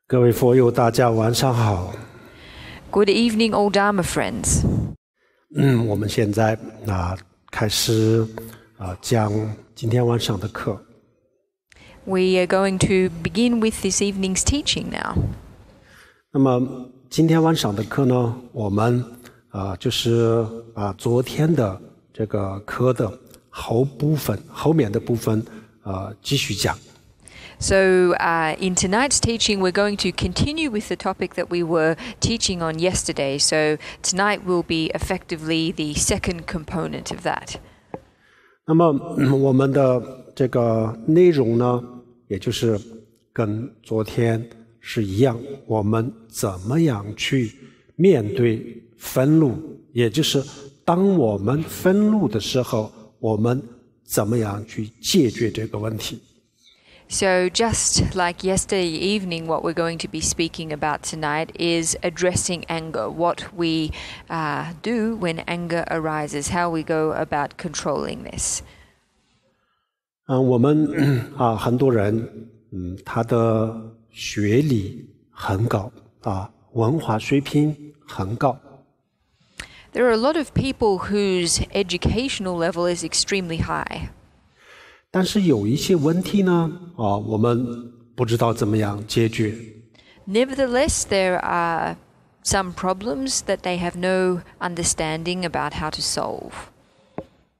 各位佛友，大家晚上好。Good evening, all Dharma friends. 我们现在开始讲今天晚上的课。We are going to begin with this evening's teaching now. 那么今天晚上的课呢，我们就是把昨天的这个课的后面的部分继续讲。So in tonight's teaching, we're going to continue with the topic that we were teaching on yesterday. So tonight will be effectively the second component of that. 那么我们的这个内容呢，也就是跟昨天是一样，我们怎么样去面对愤怒，也就是当我们愤怒的时候，我们怎么样去解决这个问题。So just like yesterday evening, what we're going to be speaking about tonight is addressing anger, what we do when anger arises, how we go about controlling this. 我们很多人他的学历很高文化水平很高。There are a lot of people whose educational level is extremely high. 但是有一些问题呢，我们不知道怎么样解决。Nevertheless, there are some problems that they have no understanding about how to solve.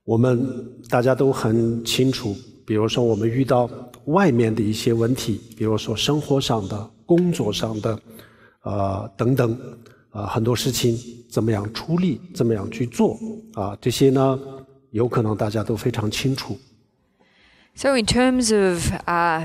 我们大家都很清楚，比如说我们遇到外面的一些问题，比如说生活上的、工作上的，等等，很多事情怎么样处理，怎么样去做，这些呢，有可能大家都非常清楚。So in terms of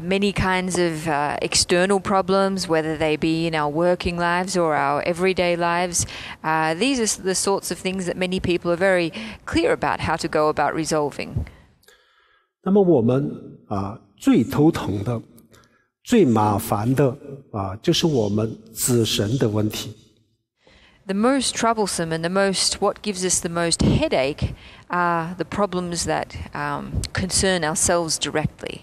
many kinds of external problems, whether they be in our working lives or our everyday lives, these are the sorts of things that many people are very clear about how to go about resolving. 那么我们最头疼的、最麻烦的就是我们自身的问题。The most troublesome and what gives us the most headache are the problems that concern ourselves directly.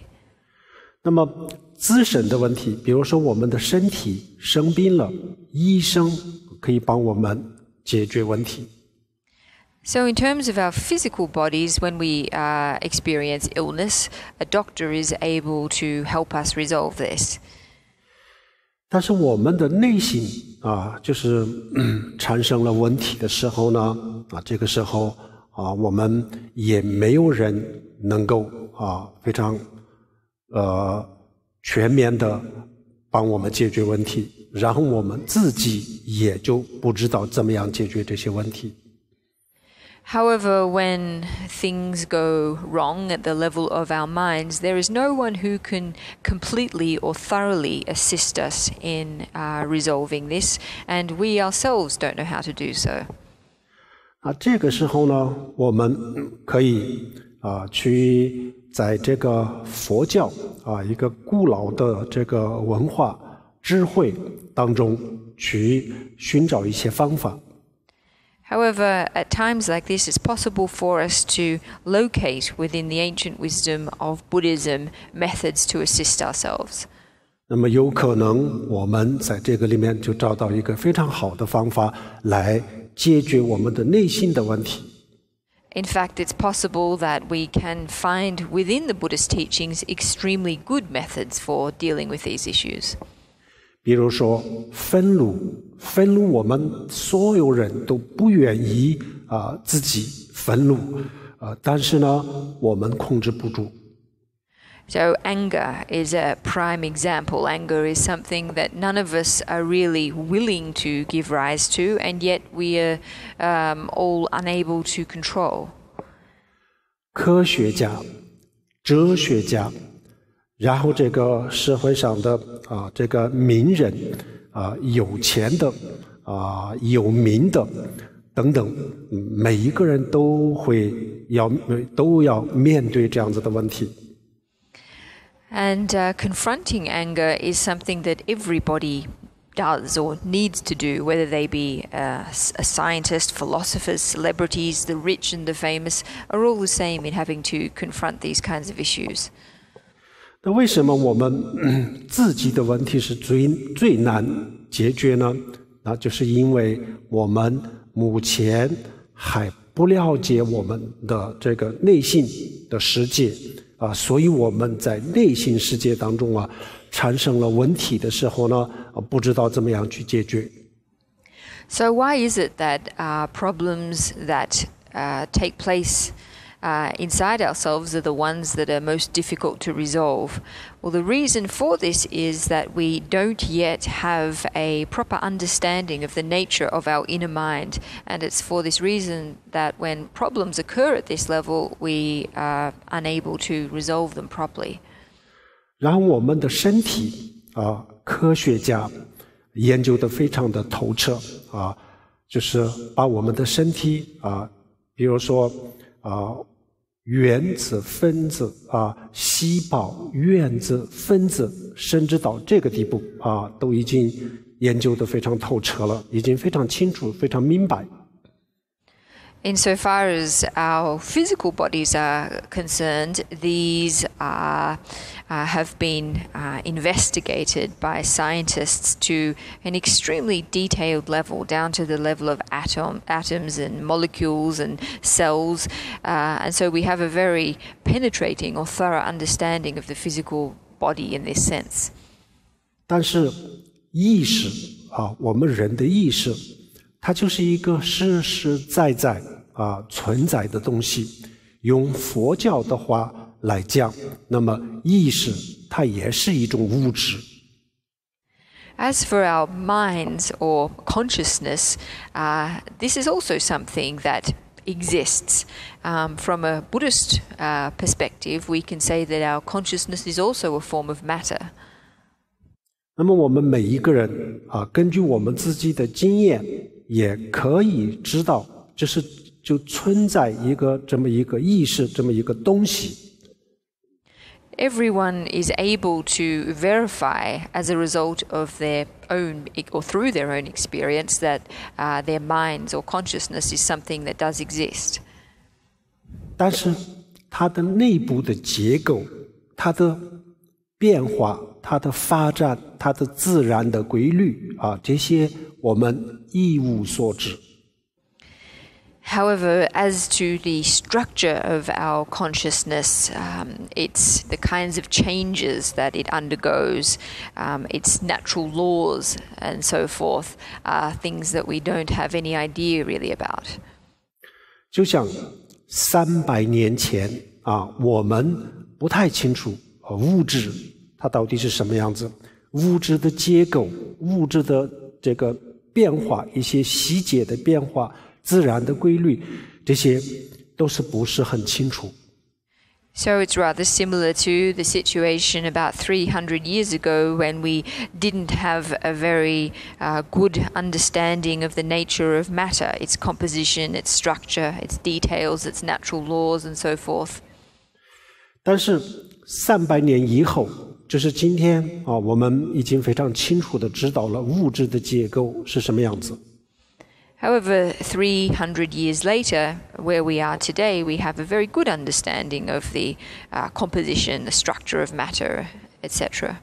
那么自身的问题，比如说我们的身体生病了，医生可以帮我们解决问题。So in terms of our physical bodies, when we experience illness, a doctor is able to help us resolve this. 但是我们的内心就是产生了问题的时候呢，这个时候我们也没有人能够非常全面的帮我们解决问题，然后我们自己也就不知道怎么样解决这些问题。However, when things go wrong at the level of our minds, there is no one who can completely or thoroughly assist us in resolving this, and we ourselves don't know how to do so. 这个时候呢，我们可以去在这个佛教一个古老的这个文化智慧当中去寻找一些方法。However, at times like this, it's possible for us to locate within the ancient wisdom of Buddhism methods to assist ourselves. 那么有可能我们在这个里面就找到一个非常好的方法来解决我们的内心的问题。In fact, it's possible that we can find within the Buddhist teachings extremely good methods for dealing with these issues. 比如说愤怒我们所有人都不愿意自己愤怒但是呢我们控制不住。So anger is a prime example. Anger is something that none of us are really willing to give rise to, and yet we are all unable to control. 科学家、哲学家，然后这个社会上的这个名人有钱的有名的等等，每一个人都要面对这样子的问题。And confronting anger is something that everybody does or needs to do, whether they be a scientist, philosophers, celebrities, the rich and the famous, are all the same in having to confront these kinds of issues. 那为什么我们自己的问题是最难解决呢？那就是因为我们目前还不了解我们的这个内心的世界所以我们在内心世界当中产生了问题的时候呢，不知道怎么样去解决。So why is it that problems that take place inside ourselves are the ones that are most difficult to resolve? Well, the reason for this is that we don't yet have a proper understanding of the nature of our inner mind, and it's for this reason that when problems occur at this level, we are unable to resolve them properly. 然后我们的身体科学家研究得非常的透彻就是把我们的身体比如说原子、分子细胞、原子、分子，甚至到这个地步都已经研究得非常透彻了，已经非常清楚、非常明白。Insofar as our physical bodies are concerned, these have been investigated by scientists to an extremely detailed level, down to the level of atoms and molecules and cells. And so we have a very penetrating or thorough understanding of the physical body in this sense. 但是意识我们人的意识它就是一个实实在在存在的东西。用佛教的话来讲，那么意识它也是一种物质。As for our minds or consciousness, this is also something that exists. From a Buddhist perspective, we can say that our consciousness is also a form of matter. 那么我们每一个人根据我们自己的经验也可以知道就存在一个这么一个意识这么一个东西。Everyone is able to verify as a result of their own or through their own experience that their minds or consciousness is something that does exist. 但是它的内部的结构，它的变化，它的发展，它的自然的规律这些我们一无所知。However, as to the structure of our consciousness, it's the kinds of changes that it undergoes, its natural laws and so forth, are things that we don't have any idea really about. 就像300年前我们不太清楚物质它到底是什么样子，物质的结构，物质的这个变化，一些细节的变化，自然的规律，这些都是不是很清楚。So it's rather similar to the situation about 300 years ago when we didn't have a very good understanding of the nature of matter, its composition, its structure, its details, its natural laws and so forth. 但是300年以后，就是今天我们已经非常清楚地知道了物质的结构是什么样子。However, 300 years later, where we are today, we have a very good understanding of the composition, the structure of matter, etc.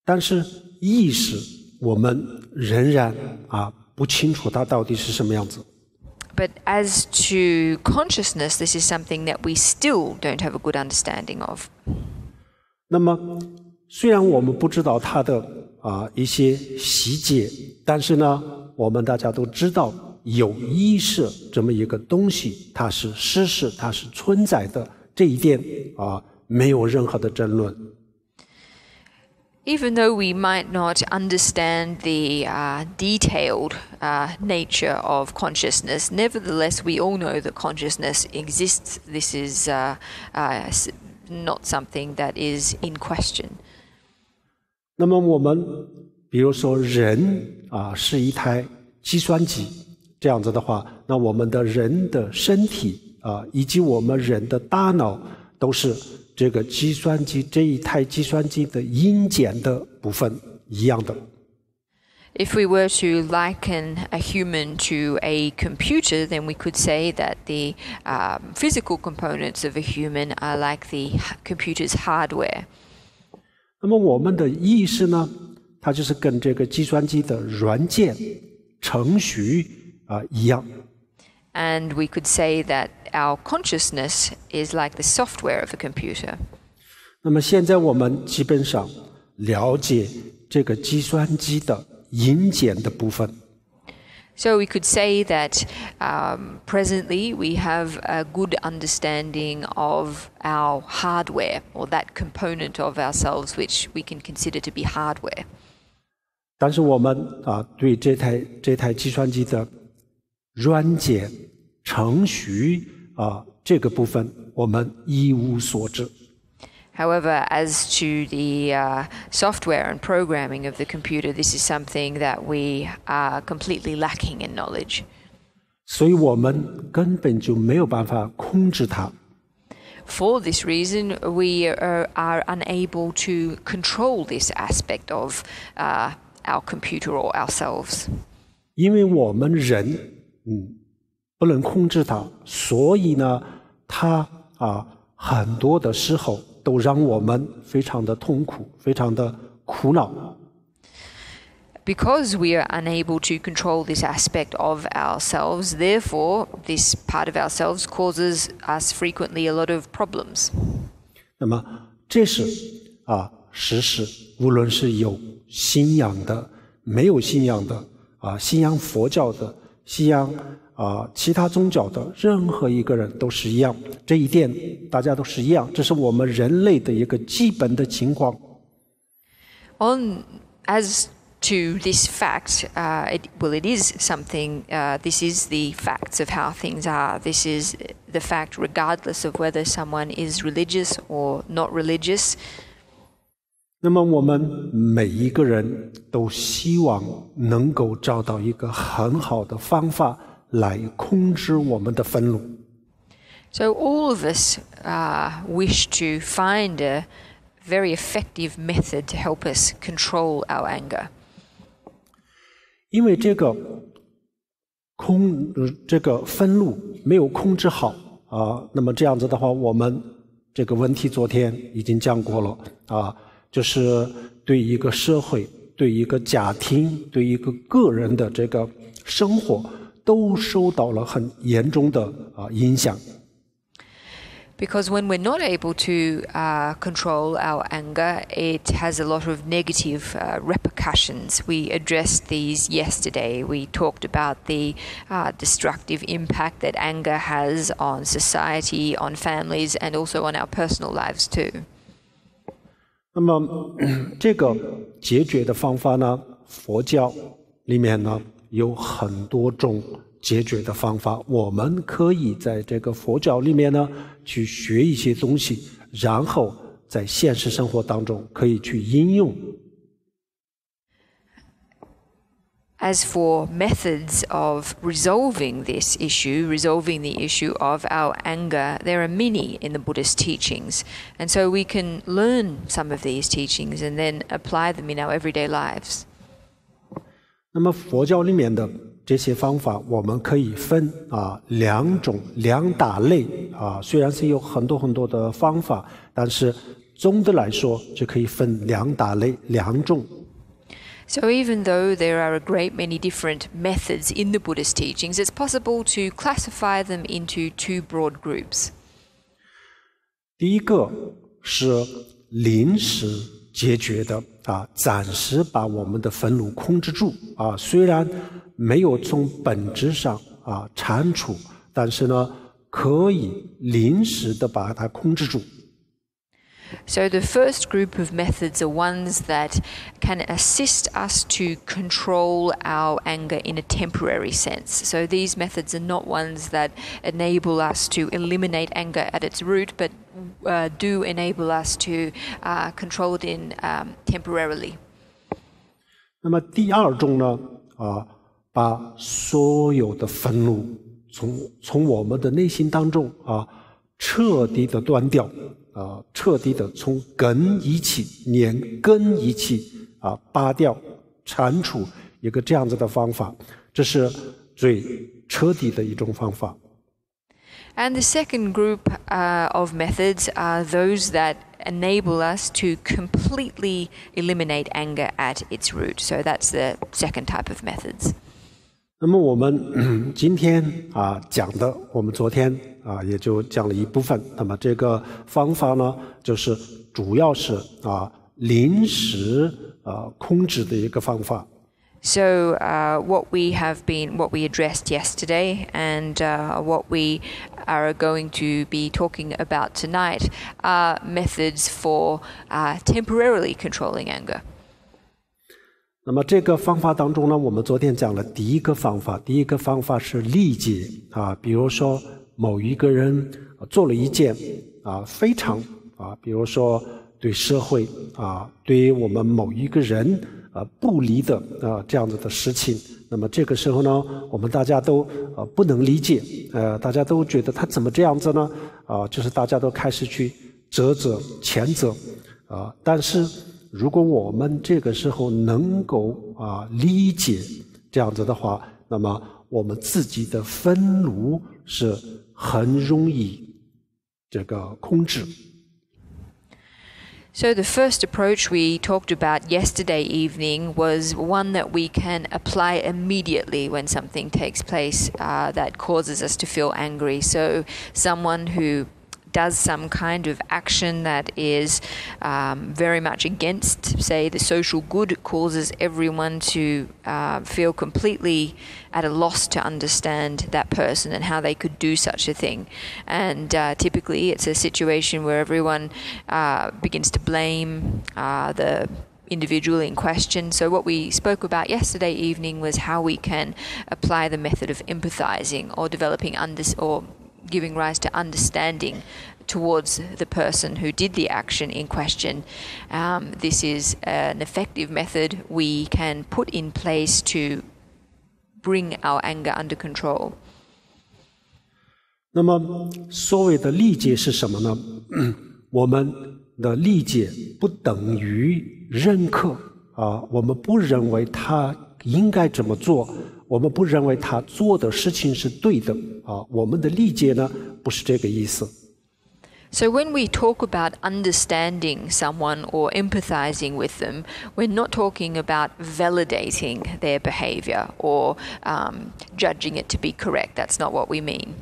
但是意识我们仍然不清楚它到底是什么样子。But as to consciousness, this is something that we still don't have a good understanding of. 那么虽然我们不知道它的一些细节，但是呢我们大家都知道有意识这么一个东西，它是事实，它是存在的，这一点没有任何的争论。Even though we might not understand the detailed nature of consciousness, nevertheless we all know that consciousness exists. This is not something that is in question. 那么我们比如说人是一台计算机，这样子的话，那我们的人的身体以及我们人的大脑都是这个计算机这一台计算机的硬件的部分一样的。If we were to liken a human to a computer, then we could say that the physical components of a human are like the computer's hardware. 那么我们的意识呢，它就是跟这个计算机的软件程序一样。And we could say that our consciousness is like the software of a computer. 那么现在我们基本上了解这个计算机的硬件的部分。So we could say that presently we have a good understanding of our hardware, or that component of ourselves which we can consider to be hardware. 但是我们对这台计算机的软件程序这个部分我们一无所知。However, as to the software and programming of the computer, this is something that we are completely lacking in knowledge. 所以我们根本就没有办法控制它。For this reason, we are unable to control this aspect of our computer or ourselves. 因为我们人不能控制它，所以呢，它很多的时候都让我们非常的痛苦，非常的苦恼。Because we are unable to control this aspect of ourselves, therefore, this part of ourselves causes us frequently a lot of problems. 那么这是实事，无论是有信仰的、没有信仰的信仰佛教的、信仰其他宗教的，任何一个人都是一样。这一点大家都是一样，这是我们人类的一个基本的情况。As to this fact, it is something. This is the facts of how things are. This is the fact, regardless of whether someone is religious or not religious. 那么我们每一个人都希望能够找到一个很好的方法来控制我们的愤怒。So all of us wish to find a very effective method to help us control our anger. 因为这个愤怒没有控制好那么这样子的话，我们这个问题昨天已经讲过了就是对一个社会、对一个家庭、对一个个人的这个生活都受到了很严重的影响。Because when we're not able to control our anger, it has a lot of negative repercussions. We addressed these yesterday. We talked about the destructive impact that anger has on society, on families, and also on our personal lives too. 那么这个解决的方法呢，佛教里面呢有很多种解决的方法，我们可以在这个佛教里面呢去学一些东西，然后在现实生活当中可以去应用。As for methods of resolving this issue, resolving the issue of our anger, there are many in the Buddhist teachings. And so we can learn some of these teachings and then apply them in our everyday lives. 那么佛教里面的这些方法，我们可以分两大类虽然是有很多很多的方法，但是总的来说就可以分两大类两种。So even though there are a great many different methods in the Buddhist teachings, it's possible to classify them into two broad groups. 第一个是临时解决的暂时把我们的愤怒控制住虽然没有从本质上铲除，但是呢可以临时的把它控制住。So the first group of methods are ones that can assist us to control our anger in a temporary sense. So these methods are not ones that enable us to eliminate anger at its root, but do enable us to control it in temporarily. 那么第二种呢把所有的愤怒从我们的内心当中彻底的断掉彻底的从根一起连根一起拔掉铲除一个这样子的方法，这是最彻底的一种方法。 And the second group of methods are those that enable us to completely eliminate anger at its root. So that's the second type of methods. 那么我们今天讲的，我们昨天也就讲了一部分。那么这个方法呢，就是主要是临时控制的一个方法。So what we addressed yesterday and what we are going to be talking about tonight are methods for temporarily controlling anger. 那么这个方法当中呢，我们昨天讲了第一个方法是理解比如说某一个人做了一件非常比如说对社会对于我们某一个人不利的这样子的事情，那么这个时候呢，我们大家都不能理解，大家都觉得他怎么这样子呢？就是大家都开始去责谴责但是如果我们这个时候能够理解这样子的话，那么我们自己的愤怒是很容易这个控制。So the first approach we talked about yesterday evening was one that we can apply immediately when something takes place that causes us to feel angry. So someone who does some kind of action that is very much against, say, the social good, causes everyone to feel completely at a loss to understand that person and how they could do such a thing. And typically it's a situation where everyone begins to blame the individual in question. So what we spoke about yesterday evening was how we can apply the method of empathizing or developing or giving rise to understanding towards the person who did the action in question. This is an effective method we can put in place to bring our anger under control. 那么所谓的理解是什么呢？我们的理解不等于认可我们不认为他应该这么做，我们不认为他做的事情是对的我们的理解呢不是这个意思。So when we talk about understanding someone or empathizing with them, we're not talking about validating their behavior or judging it to be correct. That's not what we mean.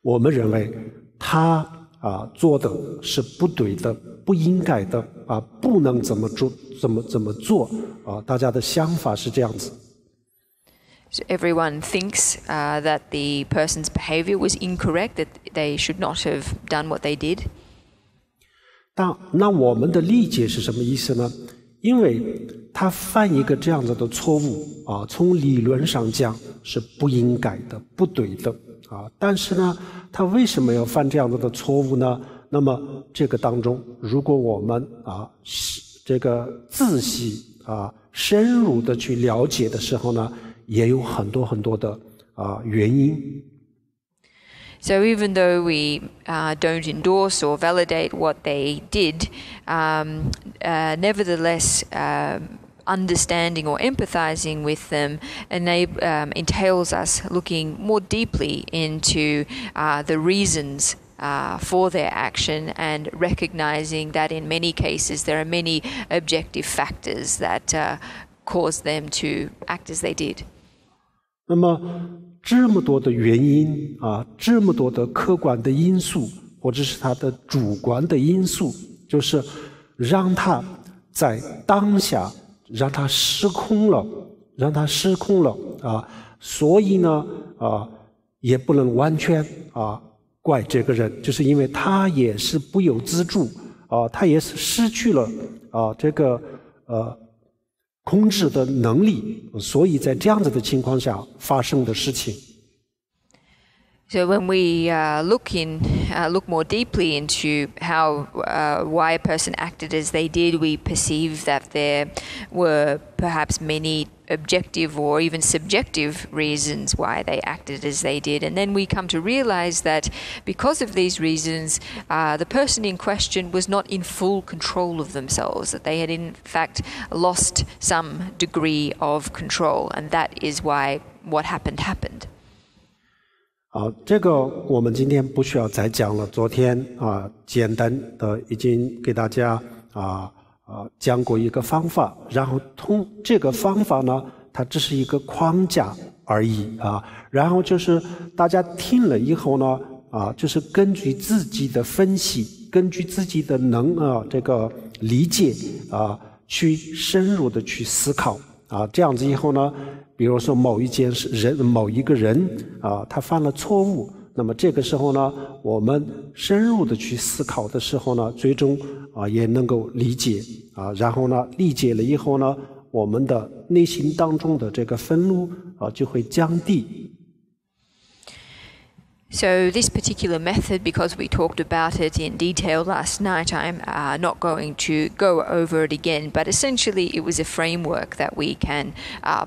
我们认为他做的是不对的，不应该的不能怎么做大家的想法是这样子。So everyone thinks that the person's behavior was incorrect, that they should not have done what they did. 那我们的理解是什么意思呢？因为他犯一个这样子的错误从理论上讲是不应该的，不对的但是呢，他为什么要犯这样子的错误呢？那么这个当中，如果我们这个仔细深入的去了解的时候呢，也有很多的原因。So even though we don't endorse or validate what they did, nevertheless, understanding or empathizing with them entails us looking more deeply into the reasons for their action and recognizing that in many cases there are many objective factors that caused them to act as they did. 那么这么多的原因这么多的客观的因素或者是他的主观的因素，就是让他在当下让他失控了所以呢也不能完全怪这个人，就是因为他也是不由自主他也是失去了这个控制的能力，所以在这样子的情况下发生的事情。So when we look more deeply into how why a person acted as they did, we perceive that there were perhaps many objective or even subjective reasons why they acted as they did. And then we come to realize that because of these reasons, the person in question was not in full control of themselves, that they had in fact lost some degree of control. And that is why what happened. 这个我们今天不需要再讲了。昨天简单的已经给大家讲过一个方法，然后通这个方法呢，它只是一个框架而已然后就是大家听了以后呢就是根据自己的分析，根据自己的这个理解去深入的去思考这样子以后呢，比如说某一个人他犯了错误，那么这个时候呢，我们深入的去思考的时候呢，最终也能够理解然后呢，理解了以后呢，我们的内心当中的这个愤怒就会降低。So this particular method, because we talked about it in detail last night, I'm not going to go over it again, but essentially it was a framework that we can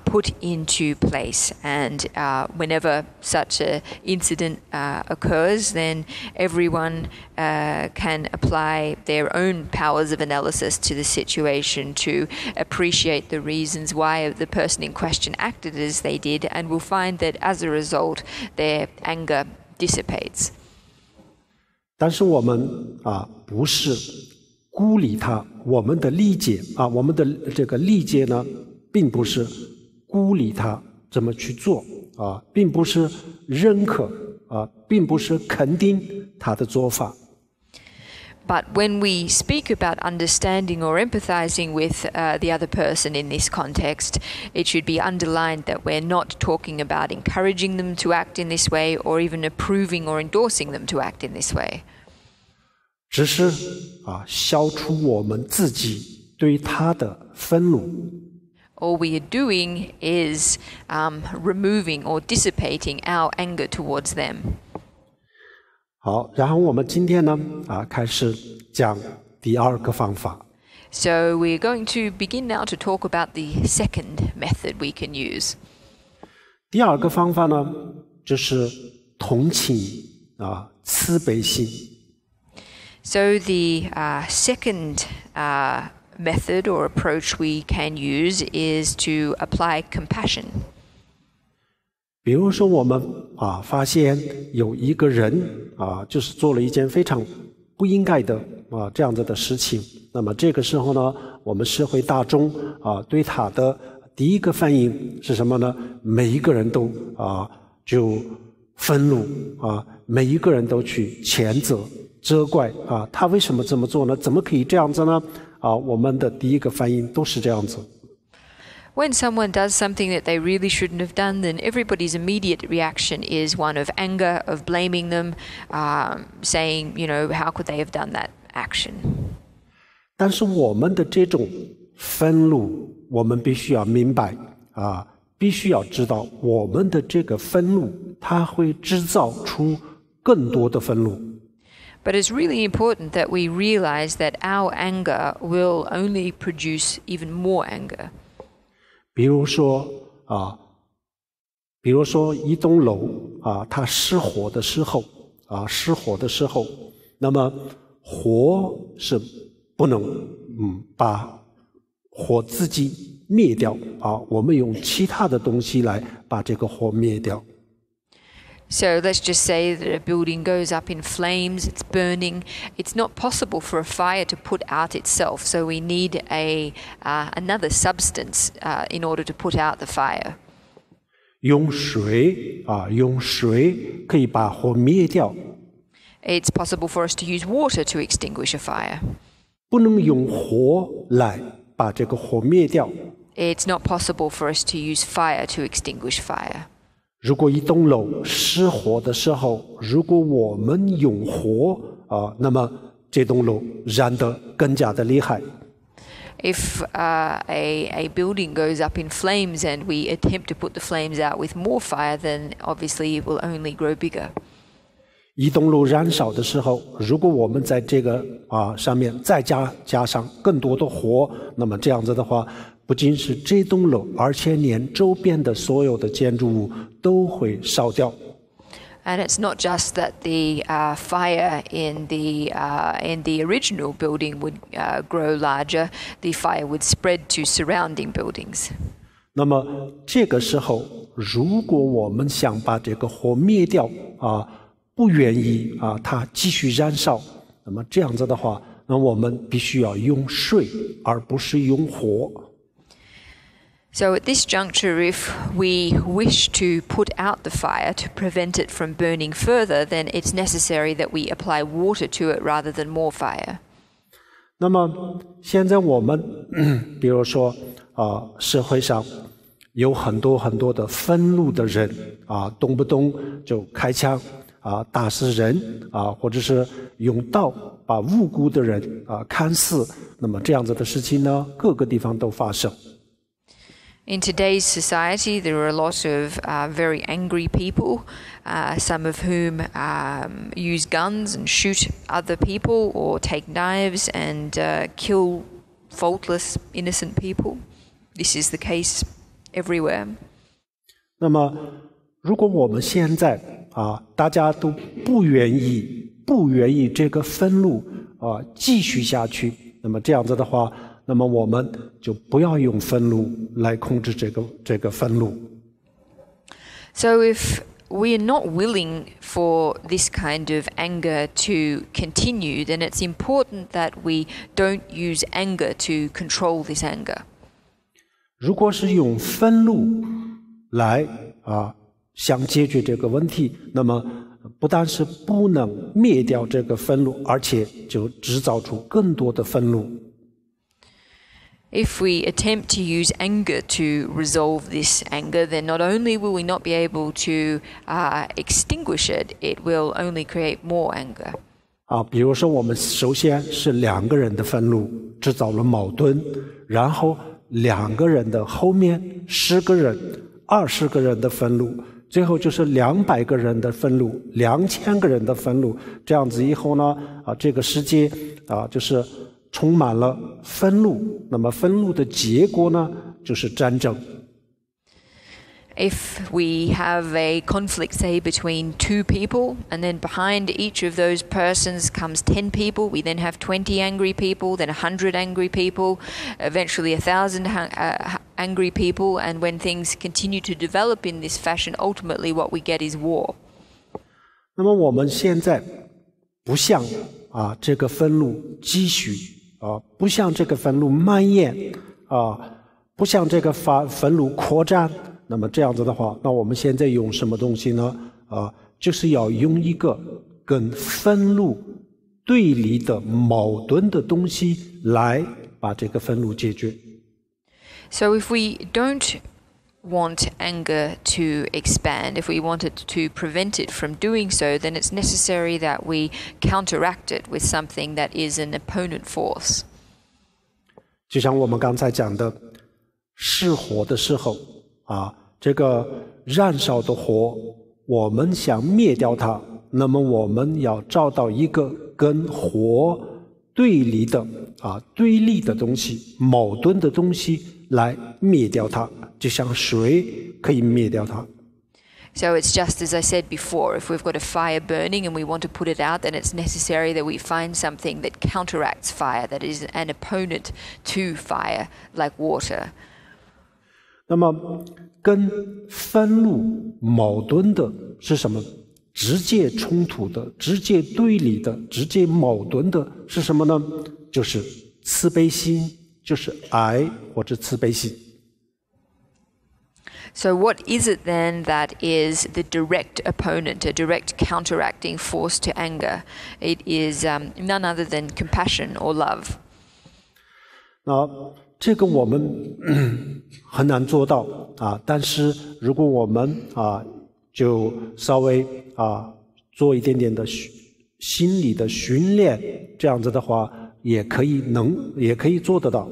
put into place, and whenever such an incident occurs, then everyone can apply their own powers of analysis to the situation to appreciate the reasons why the person in question acted as they did, and will find that as a result their anger dissipates. 但是我们不是孤立他，我们的理解我们的这个理解呢，并不是孤立他这么去做并不是认可并不是肯定他的做法。But when we speak about understanding or empathizing with the other person in this context, it should be underlined that we're not talking about encouraging them to act in this way or even approving or endorsing them to act in this way. 只是消除我们自己对他的愤怒。All we are doing is removing or dissipating our anger towards them. 好，然后我们今天呢开始讲第二个方法。So we're going to begin now to talk about the second method we can use. 第二个方法呢，就是同情慈悲心。So the second method or approach we can use is to apply compassion. 比如说我们发现有一个人就是做了一件非常不应该的这样子的事情，那么这个时候呢，我们社会大众对他的第一个反应是什么呢？每一个人都就愤怒每一个人都去谴责责怪他为什么这么做呢？怎么可以这样子呢？我们的第一个反应都是这样子。When someone does something that they really shouldn't have done, then everybody's immediate reaction is one of anger, of blaming them, saying, how could they have done that action? 但是我们的这种愤怒，我们必须要明白必须要知道，我们的这个愤怒，它会制造出更多的愤怒。But it's really important that we realize that our anger will only produce even more anger. 比如说一栋楼它失火的时候那么火是不能把火自己灭掉我们用其他的东西来把这个火灭掉。So let's just say that a building goes up in flames, it's burning. It's not possible for a fire to put out itself, so we need another substance in order to put out the fire. 用水可以把火灭掉。It's possible for us to use water to extinguish a fire. 不能用火来把这个火灭掉。It's not possible for us to use fire to extinguish fire. 如果一栋楼失火的时候，如果我们用火那么这栋楼燃得更加的厉害。If a building goes up in flames and we attempt to put the flames out with more fire, then obviously it will only grow bigger. 一栋楼燃烧的时候，如果我们在这个上面再加上更多的火，那么这样子的话，不仅是这栋楼，而且连周边的所有的建筑物都会烧掉。And it's not just that the fire in the original building would grow larger; the fire would spread to surrounding buildings. 那么这个时候如果我们想把这个火灭掉不愿意它继续燃烧，那么这样子的话，那我们必须要用水，而不是用火。So at this juncture, if we wish to put out the fire to prevent it from burning further, then it's necessary that we apply water to it rather than more fire. 那么现在我们比如说社会上有很多很多的愤怒的人动不动就开枪打死人或者是用刀把无辜的人砍死，那么这样子的事情呢，各个地方都发生。In today's society, there are a lot of very angry people, some of whom use guns and shoot other people or take knives and kill faultless, innocent people. This is the case everywhere. 那么如果我们现在大家都不愿意这个愤怒继续下去，那么这样子的话，那么我们就不要用愤怒来控制这个愤怒。So if we are not willing for this kind of anger to continue, then it's important that we don't use anger to control this anger. 如果是用愤怒来想解决这个问题，那么不但是不能灭掉这个愤怒，而且就制造出更多的愤怒。If we attempt to use anger to resolve this anger, then not only will we not be able to extinguish it, it will only create more anger. 比如说我们首先是2个人的愤怒制造了矛盾，然后2个人的后面10个人、20个人的愤怒，最后就是200个人的愤怒、2000个人的愤怒，这样子以后呢，这个世界就是充满了愤怒，那么愤怒的结果呢，就是战争。If we have a conflict, say, between 2 people, and then behind each of those persons comes 10 people, we then have 20 angry people, then 100 angry people, eventually 1,000 angry people, and when things continue to develop in this fashion, ultimately what we get is war. 那么我们现在不像这个愤怒继续不像这个愤怒蔓延不像这个愤怒扩展，那么这样子的话，那我们现在用什么东西呢？就是要用一个跟愤怒对立的矛盾的东西来把这个愤怒解决。So if we don't want anger to expand, if we want it to prevent it from doing so, then it's necessary that we counteract it with something that is an opponent force. 就像我们刚才讲的，失火的时候这个燃烧的火，我们想灭掉它，那么我们要找到一个跟火对立的东西、矛盾的东西来灭掉它，就像水可以灭掉它。So it's just as I said before, if we've got a fire burning and we want to put it out, then it's necessary that we find something that counteracts fire, that is an opponent to fire, like water. 那么跟愤怒矛盾的是什么？直接冲突的、直接对立的、直接矛盾的是什么呢？就是慈悲心，就是爱或者慈悲心。So what is it then that is the direct opponent, a direct counteracting force to anger? It is none other than compassion or love. 这个我们很难做到但是如果我们就稍微做一点点的心理的训练，这样子的话也可以做得到。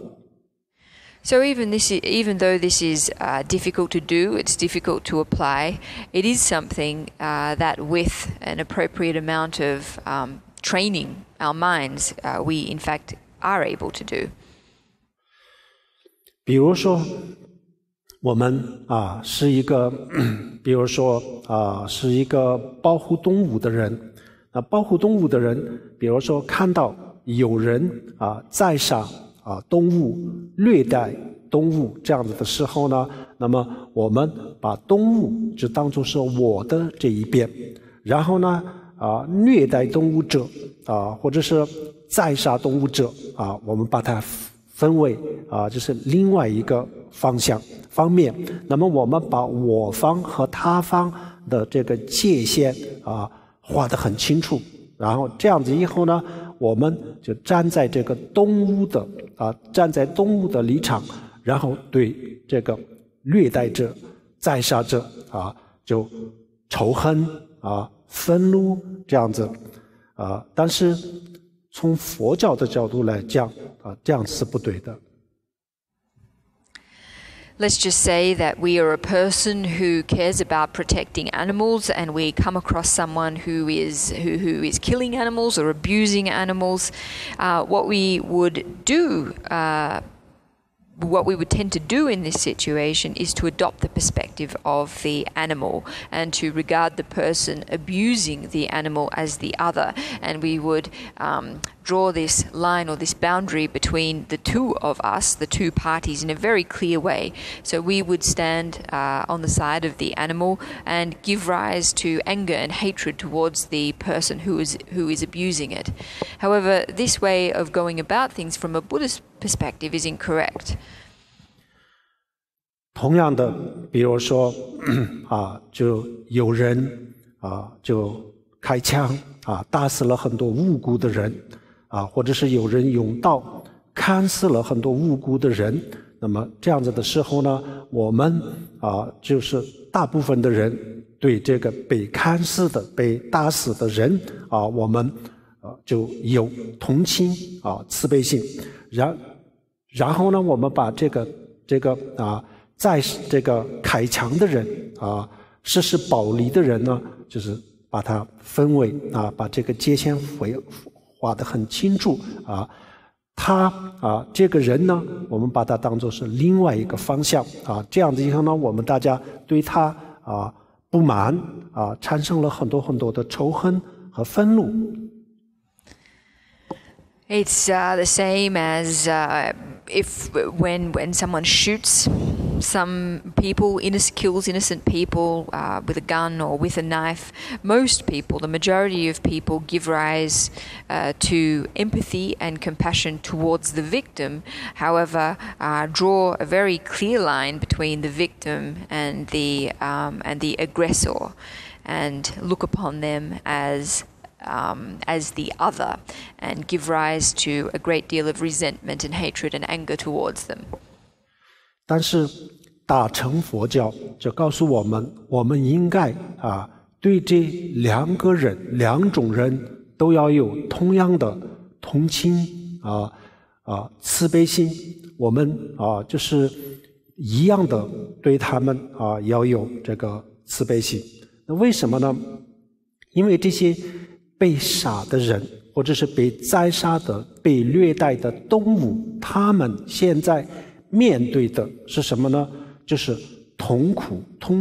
So even though this is difficult to do, it's difficult to apply, it is something that with an appropriate amount of training our minds, we in fact are able to do. 比如说我们是一个比如说是一个保护动物的人，保护动物的人比如说看到有人宰杀动物、虐待动物这样子的时候呢，那么我们把动物就当作是我的这一边，然后呢虐待动物者或者是宰杀动物者我们把它分为就是另外一个方面。那么我们把我方和他方的这个界限画得很清楚，然后这样子以后呢，我们就站在这个动物的立场，然后对这个虐待者、宰杀者就仇恨愤怒这样子但是从佛教的角度来讲这样是不对的。Let's just say that we are a person who cares about protecting animals, and we come across someone who is killing animals or abusing animals. What we would tend to do in this situation is to adopt the perspective of the animal and to regard the person abusing the animal as the other. And we would draw this line or this boundary between the two of us, the two parties, in a very clear way. So we would stand on the side of the animal and give rise to anger and hatred towards the person who is abusing it. However, this way of going about things from a Buddhist perspective is incorrect. 同样的，比如说就有人就开枪打死了很多无辜的人或者是有人用刀砍死了很多无辜的人。那么这样子的时候呢，我们就是大部分的人对这个被砍死的、被打死的人我们就有同情慈悲心。然后呢，我们把这个在这个开枪的人实施暴力的人呢，就是把它分为把这个界限画得很清楚他这个人呢，我们把他当作是另外一个方向这样子以后呢，我们大家对他不满产生了很多很多的仇恨和愤怒。It's the same as when someone shoots some people, kills innocent people with a gun or with a knife. Most people, the majority of people, give rise to empathy and compassion towards the victim. However, draw a very clear line between the victim and the aggressor, and look upon them as the other, and give rise to a great deal of resentment and hatred and anger towards them. 但是大乘佛教就告诉我们，我们应该对这两种人都要有同样的同情慈悲心。我们就是一样的对他们要有这个慈悲心。那为什么呢？因为这些被杀的人，或者是被宰杀的、被虐待的动物，他们现在面对的是什么呢？就是痛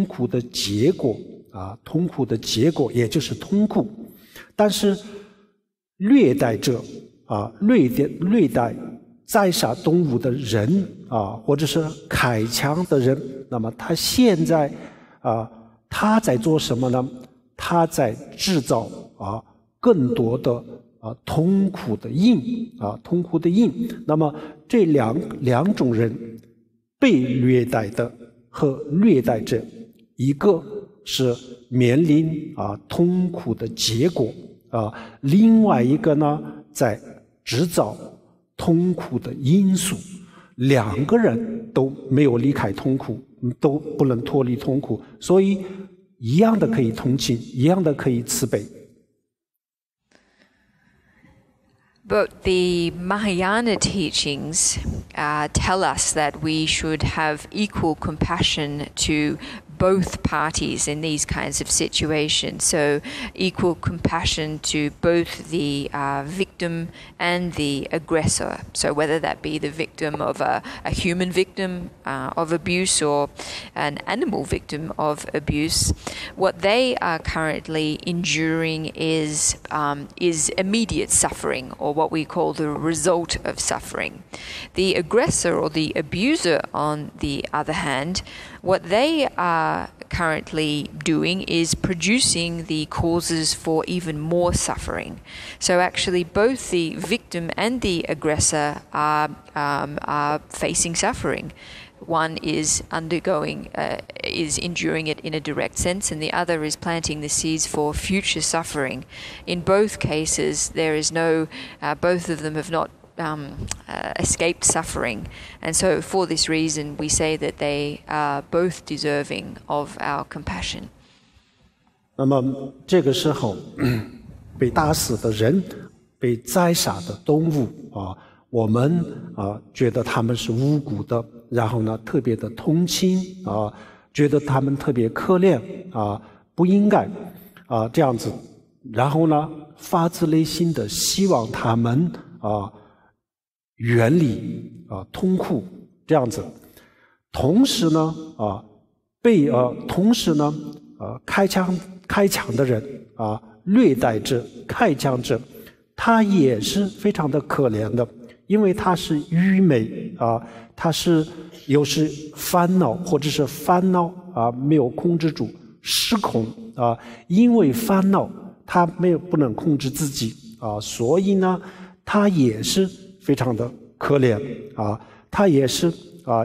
苦的结果痛苦的结果，也就是痛苦。但是虐待者虐待宰杀动物的人或者是开枪的人，那么他现在他在做什么呢？他在制造更多的痛苦的因。那么这两种人，被虐待的和虐待者，一个是面临痛苦的结果另外一个呢在制造痛苦的因素。两个人都没有离开痛苦，都不能脱离痛苦，所以一样的可以同情，一样的可以慈悲。But the Mahayana teachings tell us that we should have equal compassion to both parties in these kinds of situations. So equal compassion to both the victim and the aggressor. So whether that be the victim of a human victim of abuse or an animal victim of abuse, what they are currently enduring is immediate suffering, or what we call the result of suffering. The aggressor or the abuser, on the other hand, what they are currently doing is producing the causes for even more suffering. So actually both the victim and the aggressor are facing suffering. One is enduring it in a direct sense, and the other is planting the seeds for future suffering. In both cases, there is both of them have not escaped suffering, and so for this reason we say that they are both deserving of our compassion. 那么这个时候，被打死的人，被宰杀的动物我们觉得他们是无辜的，然后呢特别的同情觉得他们特别可怜不应该这样子，然后呢发自内心的希望他们远离痛苦这样子。同时呢开枪的人虐待者开枪者，他也是非常的可怜的，因为他是愚昧他是有时烦恼，或者是烦恼没有控制住，失控因为烦恼他不能控制自己所以呢他也是非常的可怜他也是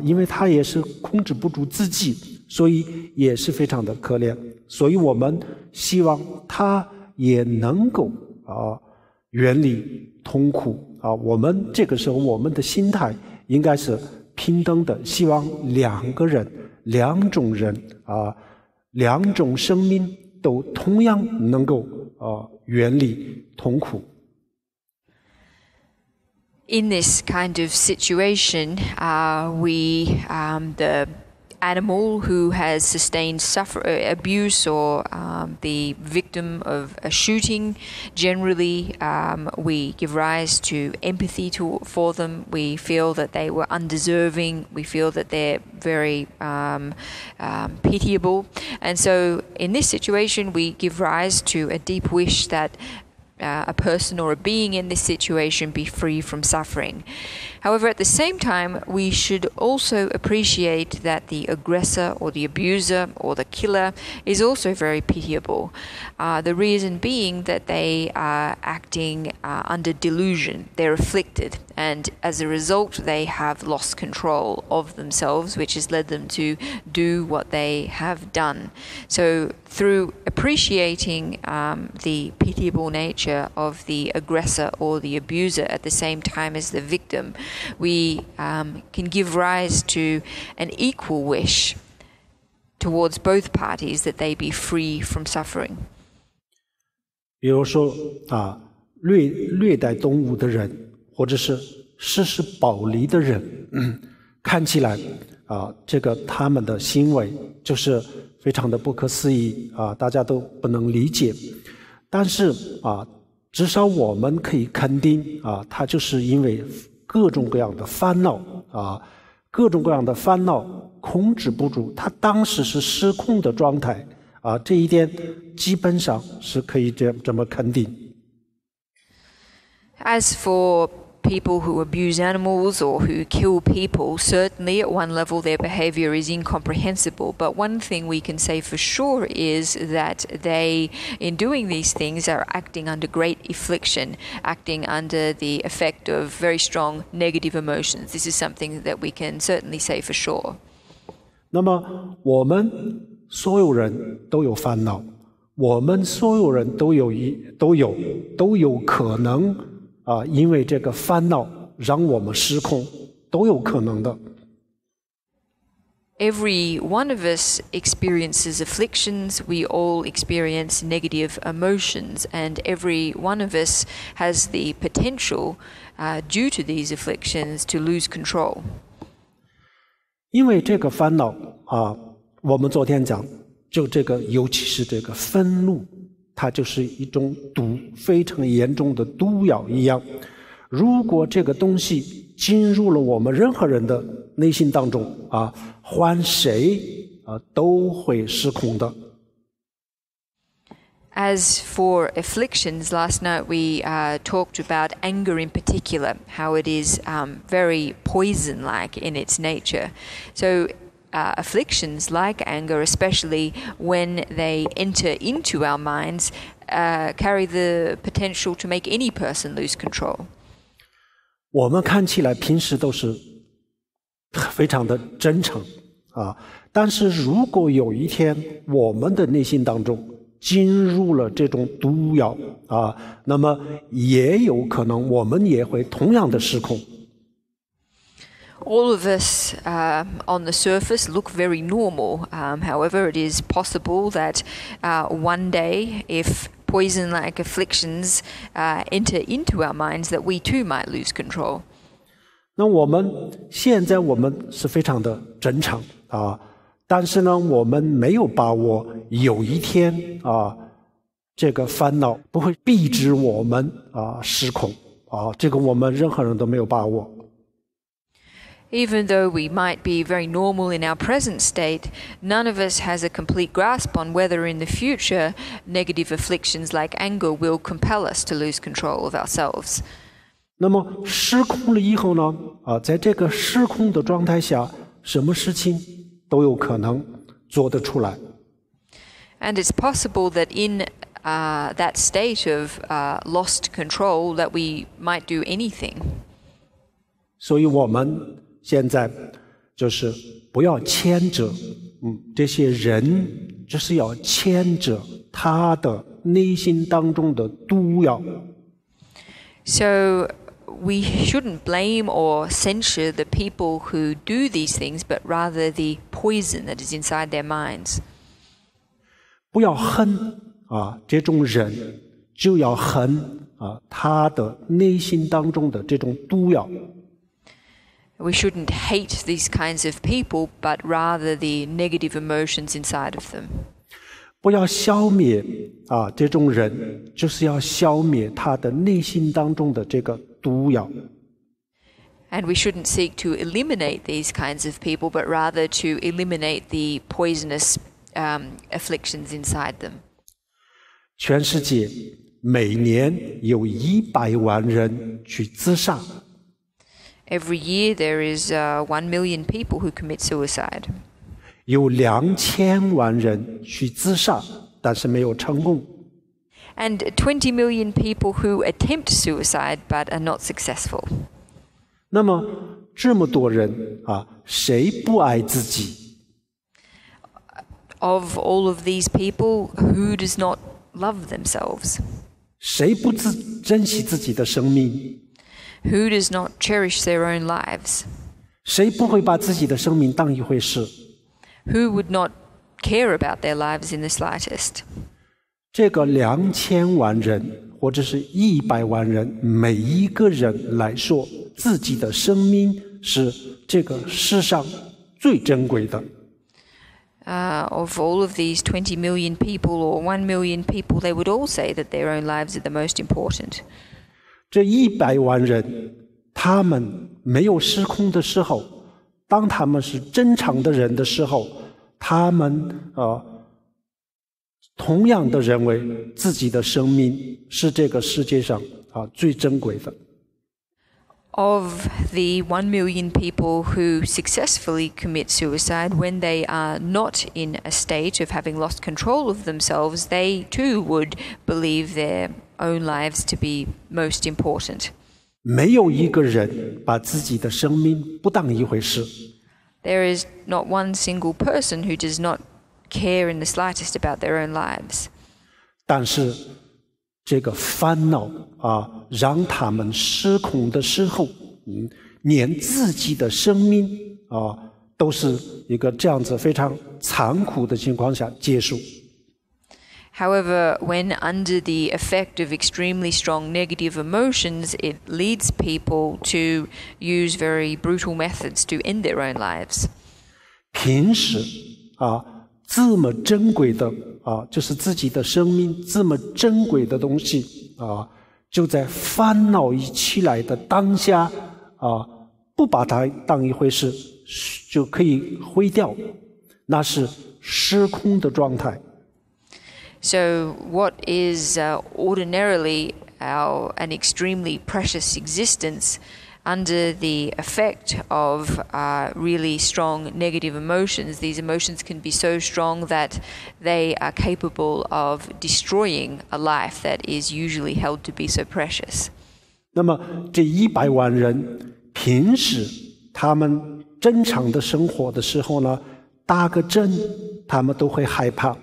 因为他也是控制不住自己，所以也是非常的可怜。所以我们希望他也能够远离痛苦我们这个时候我们的心态应该是平等的，希望两种人两种生命都同样能够远离痛苦。In this kind of situation, the animal who has sustained abuse, or the victim of a shooting, generally we give rise to empathy for them. We feel that they were undeserving. We feel that they're very pitiable. And so in this situation, we give rise to a deep wish that a person or a being in this situation be free from suffering. However, at the same time, we should also appreciate that the aggressor or the abuser or the killer is also very pitiable. The reason being that they are acting under delusion. They're afflicted, and as a result, they have lost control of themselves, which has led them to do what they have done. So through appreciating the pitiable nature of the aggressor or the abuser at the same time as the victim, we can give rise to an equal wish towards both parties that they be free from suffering. 比如说虐待动物的人，或者是实施暴力的人，看起来这个他们的行为就是非常的不可思议大家都不能理解。但是至少我们可以肯定他就是因为各种各样的烦恼控制不住，他当时是失控的状态这一点基本上是可以这么肯定。As for people who abuse animals or who kill people, certainly at one level their behavior is incomprehensible. But one thing we can say for sure is that they, in doing these things, are acting under great affliction, acting under the effect of very strong negative emotions. This is something that we can certainly say for sure. 那么我们所有人都有烦恼，我们所有人都有可能因为这个烦恼让我们失控，都有可能的。Every one of us experiences afflictions. We all experience negative emotions, and every one of us has the potential, due to these afflictions, to lose control. 因为这个烦恼我们昨天讲，就这个，尤其是这个愤怒，它就是一种毒，非常严重的毒药一样。如果这个东西进入了我们任何人的内心当中啊，换谁啊都会失控的。As for afflictions, last night we talked about anger in particular, how it is very poison-like in its nature. So afflictions like anger, especially when they enter into our minds, carry the potential to make any person lose control. 我们看起来平时都是非常的真诚啊，但是如果有一天我们的内心当中进入了这种毒药啊，那么也有可能我们也会同样的失控。All of us on the surface look very normal. However, it is possible that one day, if poison-like afflictions enter into our minds, that we too might lose control. 那我们现在是非常的真诚啊，但是呢，我们没有把握有一天啊，这个烦恼不会逼使我们失控啊，这个我们任何人都没有把握。Even though we might be very normal in our present state, none of us has a complete grasp on whether in the future negative afflictions like anger will compel us to lose control of ourselves. 那么失控了以后呢，在这个失控的状态下，什么事情都有可能做得出来。And it's possible that in that state of lost control that we might do anything. 所以我们现在就是不要牵着这些人，就是要牵着他的内心当中的毒药。So we shouldn't blame or censure the people who do these things, but rather the poison that is inside their minds. 不要恨这种人，就要恨他的内心当中的这种毒药。We shouldn't hate these kinds of people, but rather the negative emotions inside of them. 不要消灭这种人，就是要消灭他的内心当中的这个毒药。And we shouldn't seek to eliminate these kinds of people, but rather to eliminate the poisonous afflictions inside them. 全世界每年有100万人去自杀。Every year there is 1 million people who commit suicide. 有2000万人去自杀，但是没有成功。And 20 million people who attempt suicide but are not successful. 那么这么多人谁不爱自己？ Of all of these people, who does not love themselves? 谁不珍惜自己的生命？ Who does not cherish their own lives? 谁不会把自己的生命当一回事？ Who would not care about their lives in the slightest? 这个2000万人或者是100万人，每一个人来说，自己的生命是这个世上最珍贵的。Of all of these 20 million people or 1 million people, they would all say that their own lives are the most important. 这100万人，他们没有失控的时候，当他们是正常的人的时候，他们同样的认为自己的生命是这个世界上最珍贵的。Of the 1 million people who successfully commit suicide, when they are not in a state of having lost control of themselves, they too would believe their own lives to be most important. 没有一个人把自己的生命不当一回事。There is not one single person who does not care in the slightest about their own lives. 但是这个烦恼让他们失控的时候，连自己的生命都是一个这样子非常残酷的情况下结束。However, when under the effect of extremely strong negative emotions, it leads people to use very brutal methods to end their own lives. 平时这么珍贵的就是自己的生命这么珍贵的东西就在烦恼一起来的当下不把它当一回事就可以挥掉，那是失空的状态。So what is ordinarily an extremely precious existence, under the effect of really strong negative emotions, these emotions can be so strong that they are capable of destroying a life that is usually held to be so precious. 那么这100万人平时他们正常的生活的时候呢，打个针他们都会害怕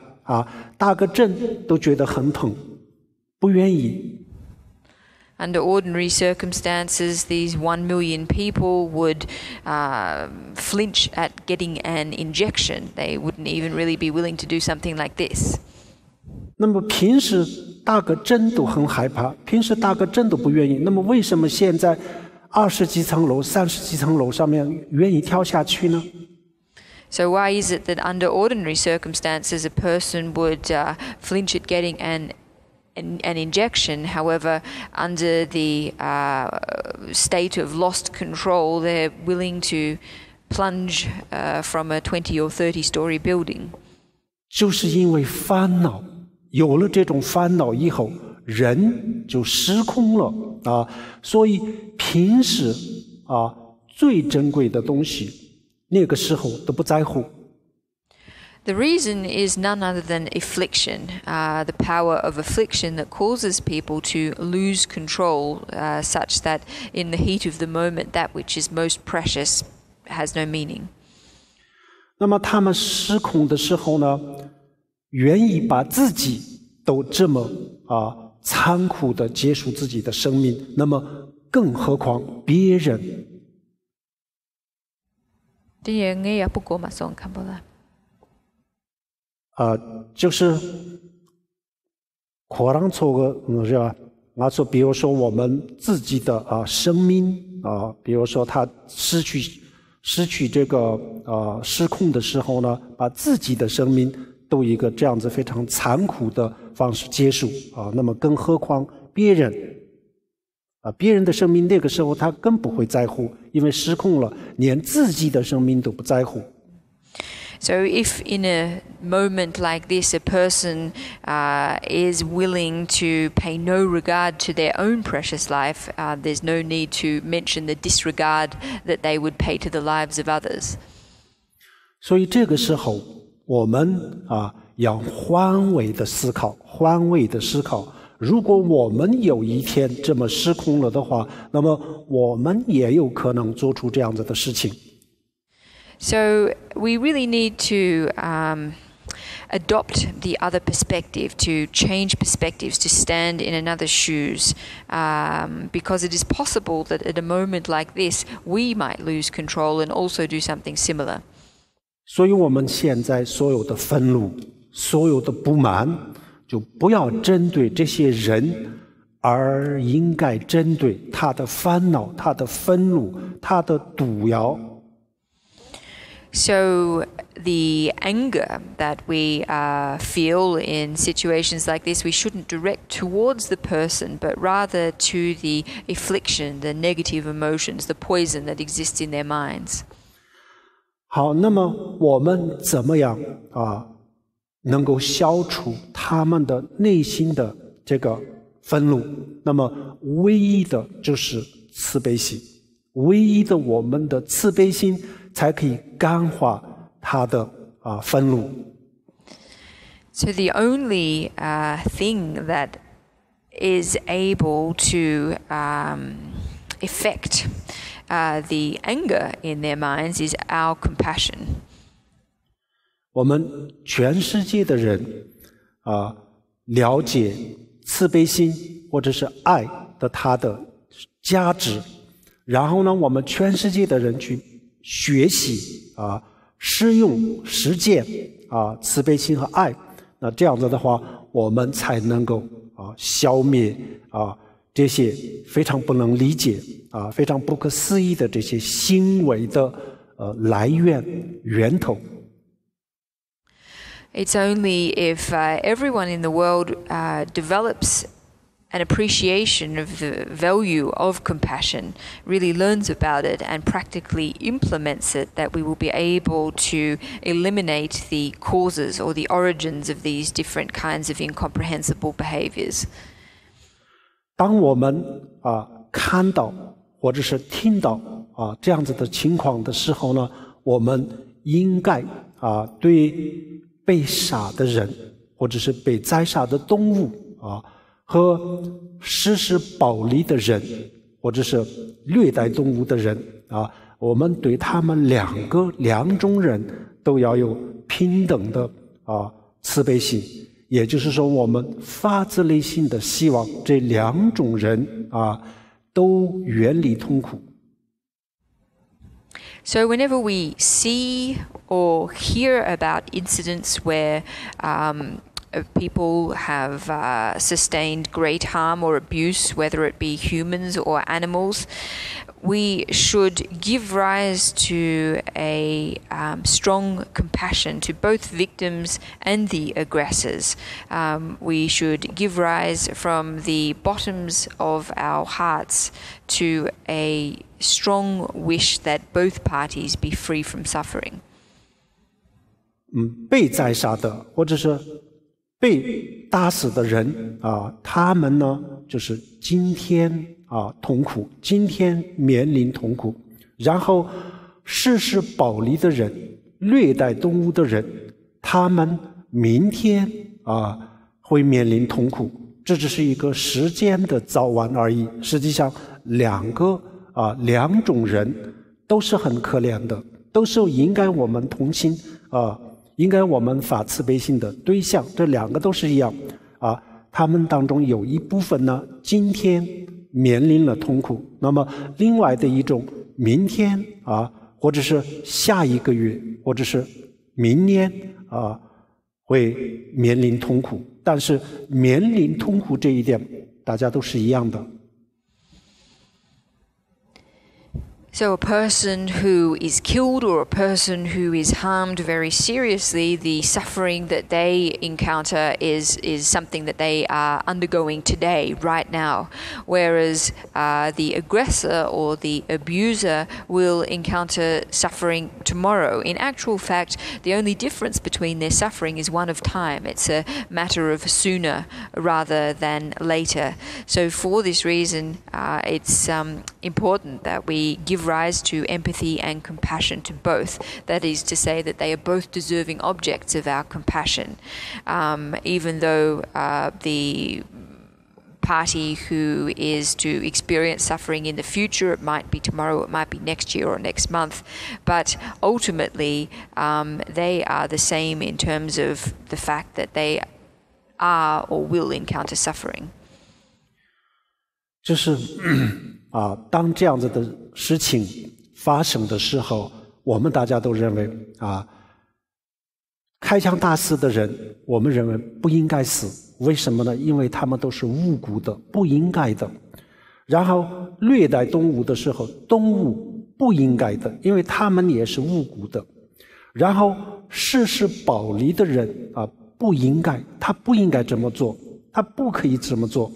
打个针都觉得很疼，不愿意。Under ordinary circumstances, these 1 million people would flinch at getting an injection. They wouldn't even really be willing to do something like this. 那么平时打个针都很害怕，平时打个针都不愿意，那么为什么现在20几层楼、30几层楼上面愿意跳下去呢？ So why is it that under ordinary circumstances a person would flinch at getting an injection? However, under the state of lost control, they're willing to plunge from a 20 or 30-story building. 就是因为烦恼，有了这种烦恼以后，人就失控了所以平时最珍贵的东西，那个时候都不在乎。The reason is none other than affliction, the power of affliction that causes people to lose control, such that in the heat of the moment, that which is most precious has no meaning. 那么他们失控的时候呢，愿意把自己都这么残酷地结束自己的生命，那么更何况别人。就是可能错个是吧？说比如说我们自己的生命比如说他失去这个失控的时候呢，把自己的生命都一个这样子非常残酷的方式结束那么更何况别人别人的生命那个时候他更不会在乎，因为失控了，连自己的生命都不在乎。So if in a moment like this a person is willing to pay no regard to their own precious life, there's no need to mention the disregard that they would pay to the lives of others. 所以这个时候我们要换位的思考，换位的思考。如果我们有一天这么失控了的话，那么我们也有可能做出这样子的事情。So we really need to adopt the other perspective, to change perspectives, to stand in another's shoes, because it is possible that at a moment like this, we might lose control and also do something similar. 所以我们现在所有的愤怒，所有的不满，就不要针对这些人，而应该针对他的烦恼、他的愤怒、他的毒药。So the anger that we feel in situations like this, we shouldn't direct towards the person, but rather to the affliction, the negative emotions, the poison that exists in their minds. 好，那么我们怎么样能够消除他们的内心的这个愤怒？那么唯一的就是慈悲心，唯一的我们的慈悲心才可以感化他的愤怒。So the only thing that is able to affect the anger in their minds is our compassion. 我们全世界的人了解慈悲心或者是爱的它的价值，然后呢，我们全世界的人去学习实用实践慈悲心和爱，那这样子的话，我们才能够消灭这些非常不能理解非常不可思议的这些行为的来源源头。It's only if everyone in the world develops an appreciation of the value of compassion, really learns about it and practically implements it, that we will be able to eliminate the causes or the origins of these different kinds of incomprehensible behaviors. 当我们看到或者是听到这样子的情况的时候呢，我们应该对被杀的人或者是被宰杀的动物和实施暴力的人或者是虐待动物的人我们对他们两种人都要有平等的慈悲心，也就是说我们发自内心的希望这两种人都远离痛苦。So whenever we see or hear about incidents where people have sustained great harm or abuse, whether it be humans or animals, we should give rise to a strong compassion to both victims and the aggressors. We should give rise from the bottoms of our hearts to a strong wish that both parties be free from suffering. 被宰杀的或者是被打死的人他们呢就是今天痛苦，今天面临痛苦，然后实施暴力的人、虐待动物的人，他们明天会面临痛苦，这只是一个时间的早晚而已。实际上两种人都是很可怜的，都是应该我们同情应该我们发慈悲心的对象，这两个都是一样他们当中有一部分呢今天面临了痛苦，那么另外的一种明天或者是下一个月或者是明年会面临痛苦，但是面临痛苦这一点大家都是一样的。So a person who is killed or a person who is harmed very seriously, the suffering that they encounter is something that they are undergoing today, right now. Whereas the aggressor or the abuser will encounter suffering tomorrow. In actual fact, the only difference between their suffering is one of time. It's a matter of sooner rather than later. So for this reason, it's important that we give rise to empathy and compassion to both. That is to say that they are both deserving objects of our compassion. Even though the party who is to experience suffering in the future, it might be tomorrow, it might be next year or next month, but ultimately they are the same in terms of the fact that they are or will encounter suffering. 就是当这样子的事情发生的时候，我们大家都认为开枪打死的人，我们认为不应该死。为什么呢？因为他们都是无辜的，不应该的。然后虐待动物的时候，动物不应该的，因为他们也是无辜的。然后实施暴力的人不应该，他不应该这么做，他不可以这么做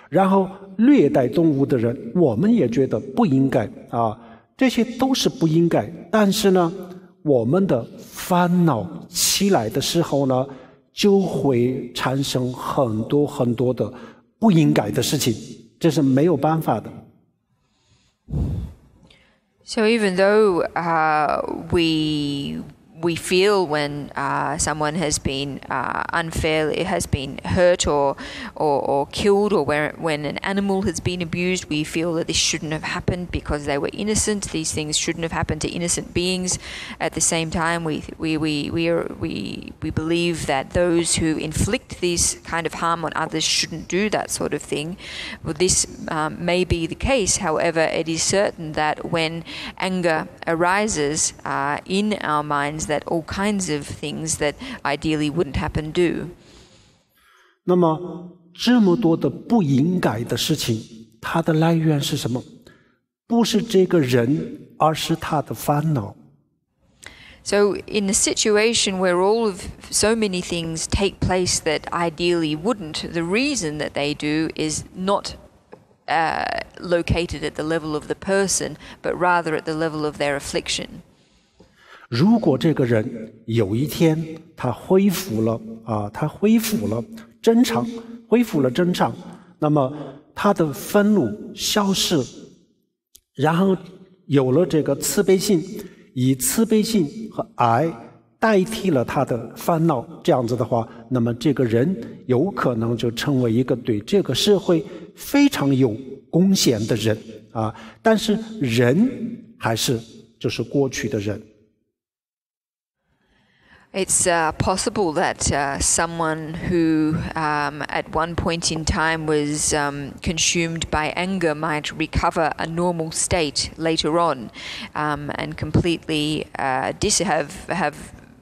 然后虐待动物的人，我们也觉得不应该这些都是不应该。但是呢，我们的烦恼起来的时候呢，就会产生很多很多的不应该的事情，这是没有办法的。So even though we feel when someone has been unfairly has been hurt or killed, or when an animal has been abused, we feel that this shouldn't have happened because they were innocent. These things shouldn't have happened to innocent beings. At the same time, we believe that those who inflict this kind of harm on others shouldn't do that sort of thing. Well, this may be the case. However, it is certain that when anger arises in our minds, that all kinds of things that ideally wouldn't happen do. 那么这么多的不应该的事情，它的来源是什么？不是这个人，而是他的烦恼。So in a situation where all of so many things take place that ideally wouldn't, the reason that they do is not located at the level of the person, but rather at the level of their affliction. 如果这个人有一天他恢复了正常，那么他的愤怒消逝，然后有了这个慈悲心，以慈悲心和爱代替了他的烦恼，这样子的话，那么这个人有可能就成为一个对这个社会非常有贡献的人啊。但是人还是就是过去的人。It's possible that someone who at one point in time was consumed by anger might recover a normal state later on and completely have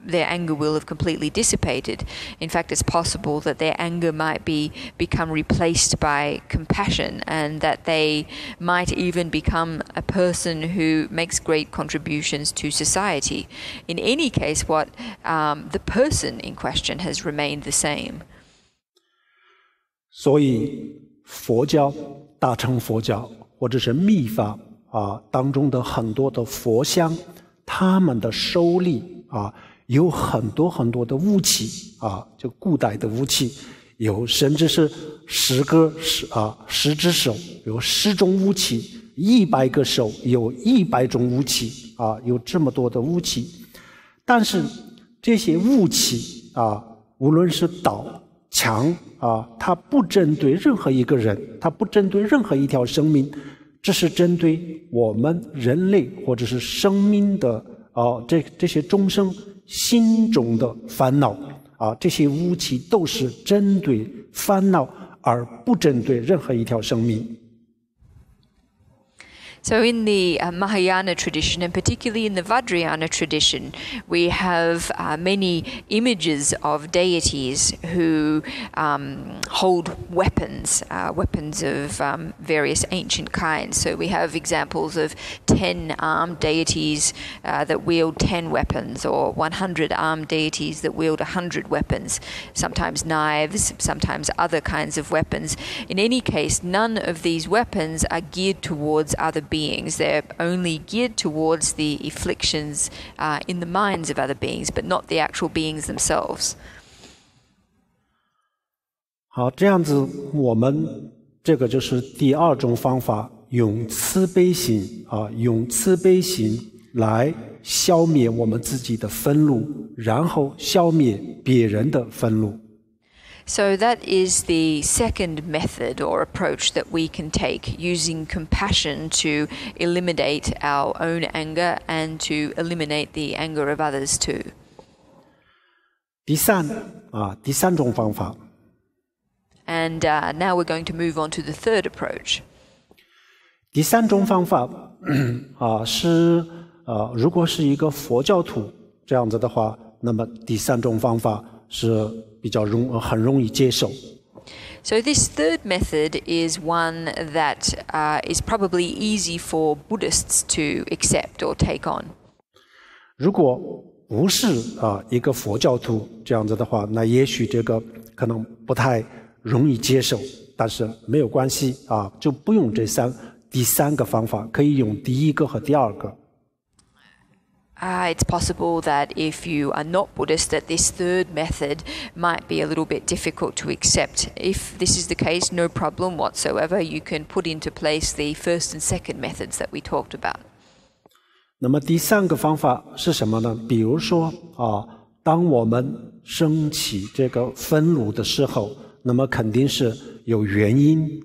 their anger will have completely dissipated. In fact, it's possible that their anger might become replaced by compassion, and that they might even become a person who makes great contributions to society. In any case, what the person in question has remained the same. 所以佛教、大乘佛教或者是密法当中的很多的佛像，他们的手里有很多很多的武器就古代的武器，有甚至是10只手有10种武器，100个手有100种武器有这么多的武器。但是这些武器无论是刀、枪它不针对任何一个人，它不针对任何一条生命，只是针对我们人类或者是生命的这些众生心中的烦恼这些武器都是针对烦恼而不针对任何一条生命。So in the Mahayana tradition, and particularly in the Vajrayana tradition, we have many images of deities who hold weapons, weapons of various ancient kinds. So we have examples of 10 armed deities that wield 10 weapons, or 100 armed deities that wield 100 weapons, sometimes knives, sometimes other kinds of weapons. In any case, none of these weapons are geared towards other beings. They're only geared towards the afflictions in the minds of other beings, but not the actual beings themselves. 好，这样子我们这个就是第二种方法，用慈悲心用慈悲心来消灭我们自己的愤怒，然后消灭别人的愤怒。So that is the second method or approach that we can take, using compassion to eliminate our own anger and to eliminate the anger of others too. 第三种方法。And now we're going to move on to the third approach. 第三种方法是如果是一个佛教徒这样子的话，那么第三种方法是比较很容易接受。So this third method is one that is probably easy for Buddhists to accept or take on. 如果不是一个佛教徒这样子的话，那也许这个可能不太容易接受，但是没有关系就不用第三个方法，可以用第一个和第二个。It's possible that if you are not Buddhist, that this third method might be a little bit difficult to accept. If this is the case, no problem whatsoever. You can put into place the first and second methods that we talked about. 那么第三个方法是什么呢？比如说当我们升起这个愤怒的时候，那么肯定是有原因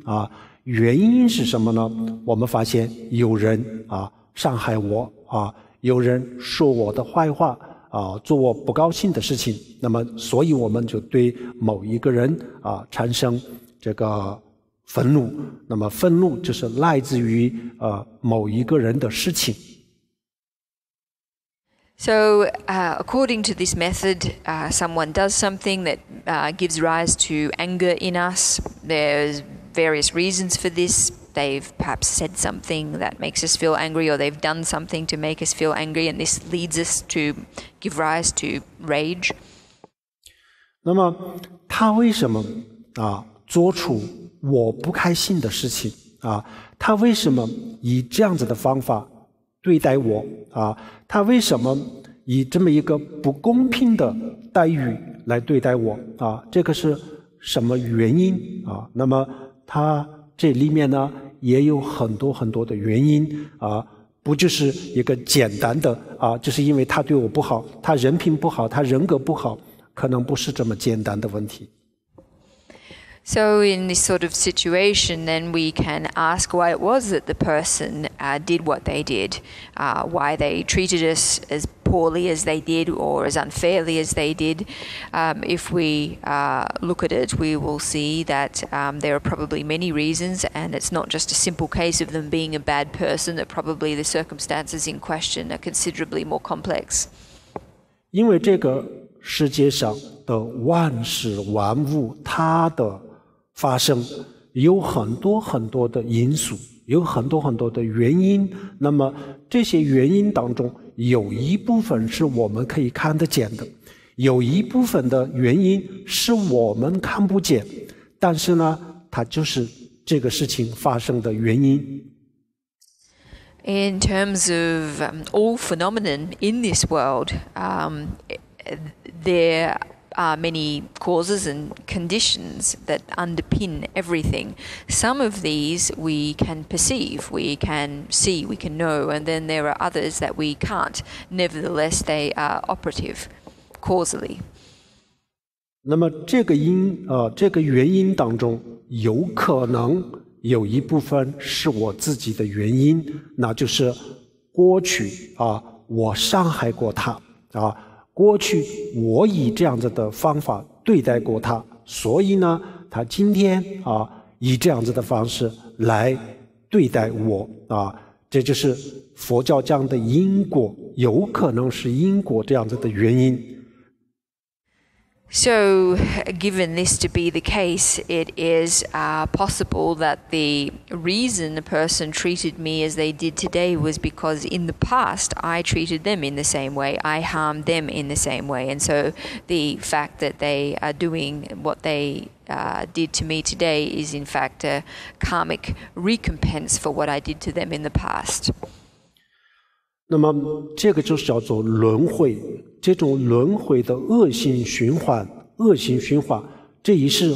原因是什么呢？我们发现有人伤害我有人说我的坏话做我不高兴的事情，那么所以我们就对某一个人产生这个愤怒，那么愤怒就是来自于某一个人的事情。So, according to this method, someone does something that gives rise to anger in us. There's various reasons for this. they've perhaps said something that makes us feel angry, or they've done something to make us feel angry, and this leads us to give rise to rage. 那么他为什么做出我不开心的事情他为什么以这样子的方法对待我他为什么以这么一个不公平的待遇来对待我这个是什么原因那么他这里面呢也有很多很多的原因不就是一个简单的就是因为他对我不好，他人品不好，他人格不好，可能不是这么简单的问题。So in this sort of situation, then we can ask why it was that the person did what they did, why they treated us as poorly as they did or as unfairly as they did. If we look at it, we will see that there are probably many reasons, and it's not just a simple case of them being a bad person, that probably the circumstances in question are considerably more complex. 因为这个世界上的万事万物，它的发生有很多很多的因素，有很多很多的原因。那么这些原因当中，有一部分是我们可以看得见的，有一部分的原因是我们看不见，但是呢，它就是这个事情发生的原因。In terms of all phenomenon in this world, there are many causes and conditions that underpin everything. Some of these we can perceive, we can see, we can know, and then there are others that we can't. Nevertheless, they are operative causally. 那么这个原因当中，有可能有一部分是我自己的原因，那就是过去我伤害过他过去我以这样子的方法对待过他，所以呢，他今天以这样子的方式来对待我这就是佛教讲的因果，有可能是因果这样子的原因。So, given this to be the case, it is possible that the reason a person treated me as they did today was because in the past I treated them in the same way, I harmed them in the same way, and so the fact that they are doing what they did to me today is in fact a karmic recompense for what I did to them in the past. 那么这个就是叫做轮回，这种轮回的恶性循环，这一世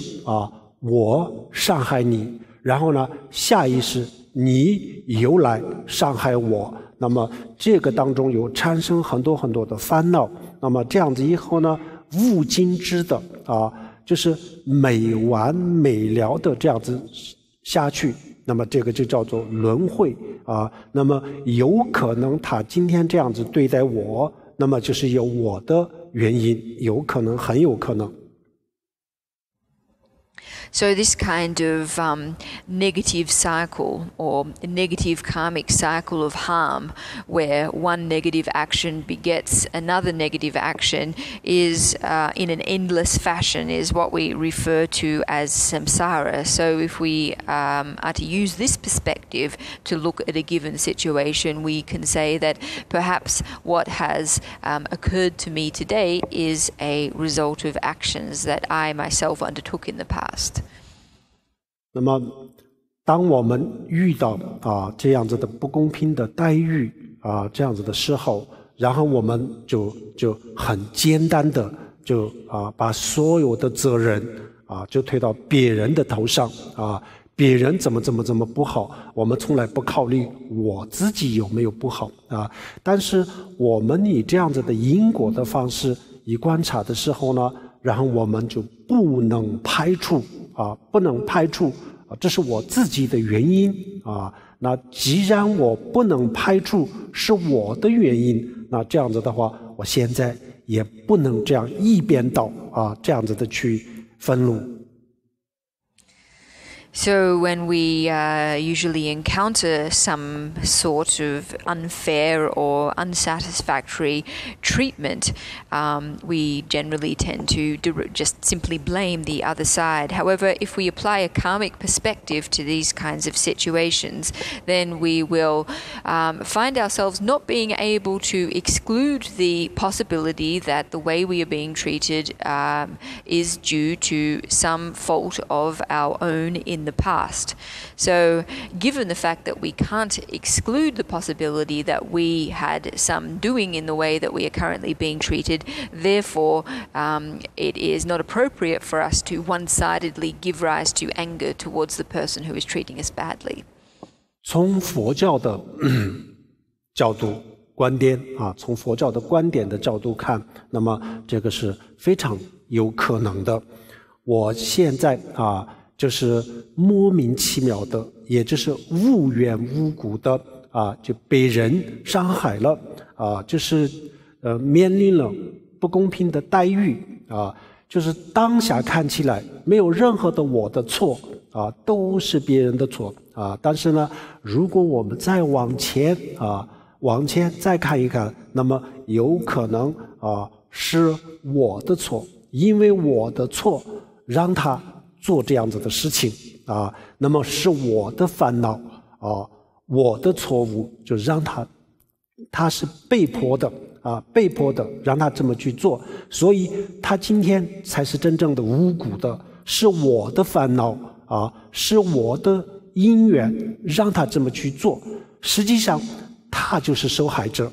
我伤害你，然后呢，下一世你又来伤害我，那么这个当中有产生很多很多的烦恼，那么这样子以后呢，无尽止的就是没完没了的这样子下去。那么这个就叫做轮回那么有可能他今天这样子对待我，那么就是有我的原因，有可能，很有可能。So this kind of negative cycle or negative karmic cycle of harm, where one negative action begets another negative action, is in an endless fashion, is what we refer to as samsara. So if we are to use this perspective to look at a given situation, we can say that perhaps what has occurred to me today is a result of actions that I myself undertook in the past. 那么当我们遇到这样子的不公平的待遇这样子的时候，然后我们就很简单的就把所有的责任就推到别人的头上别人怎么不好，我们从来不考虑我自己有没有不好但是我们以这样子的因果的方式一观察的时候呢，然后我们就不能排除这是我自己的原因那既然我不能排除是我的原因，那这样子的话，我现在也不能这样一边倒这样子的去愤怒。So when we usually encounter some sort of unfair or unsatisfactory treatment, we generally tend to just simply blame the other side. However, if we apply a karmic perspective to these kinds of situations, then we will find ourselves not being able to exclude the possibility that the way we are being treated is due to some fault of our own in the past. So given the fact that we can't exclude the possibility that we had some doing in the way that we are currently being treated, therefore it is not appropriate for us to one-sidedly give rise to anger towards the person who is treating us badly. 从佛教的角度观点从佛教的观点的角度看，那么这个是非常有可能的。我现在就是莫名其妙的，也就是无缘无故的就被人伤害了就是面临了不公平的待遇就是当下看起来没有任何的我的错都是别人的错但是呢，如果我们再往前再看一看，那么有可能是我的错，因为我的错让他做这样子的事情那么是我的烦恼我的错误就让他是被迫的让他这么去做，所以他今天才是真正的无辜的，是我的烦恼是我的因缘让他这么去做，实际上他就是受害者。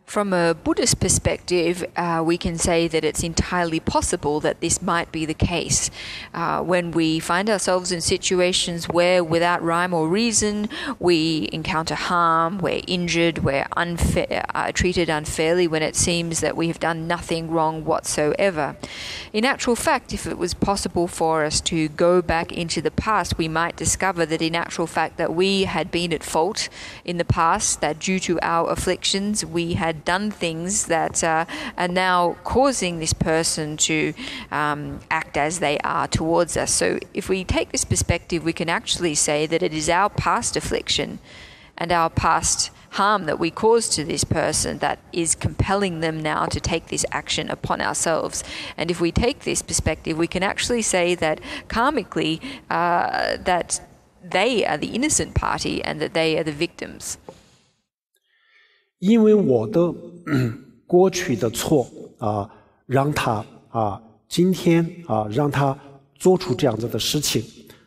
From a Buddhist perspective, we can say that it's entirely possible that this might be the case. When we find ourselves in situations where, without rhyme or reason, we encounter harm, we're injured, we're treated unfairly when it seems that we have done nothing wrong whatsoever. In actual fact, if it was possible for us to go back into the past, we might discover that in actual fact that we had been at fault in the past, that due to our afflictions we had done things that are now causing this person to act as they are towards us. So if we take this perspective, we can actually say that it is our past affliction and our past harm that we caused to this person that is compelling them now to take this action upon ourselves. And if we take this perspective, we can actually say that karmically that they are the innocent party and that they are the victims. 因为我的过去的错让他今天让他做出这样子的事情，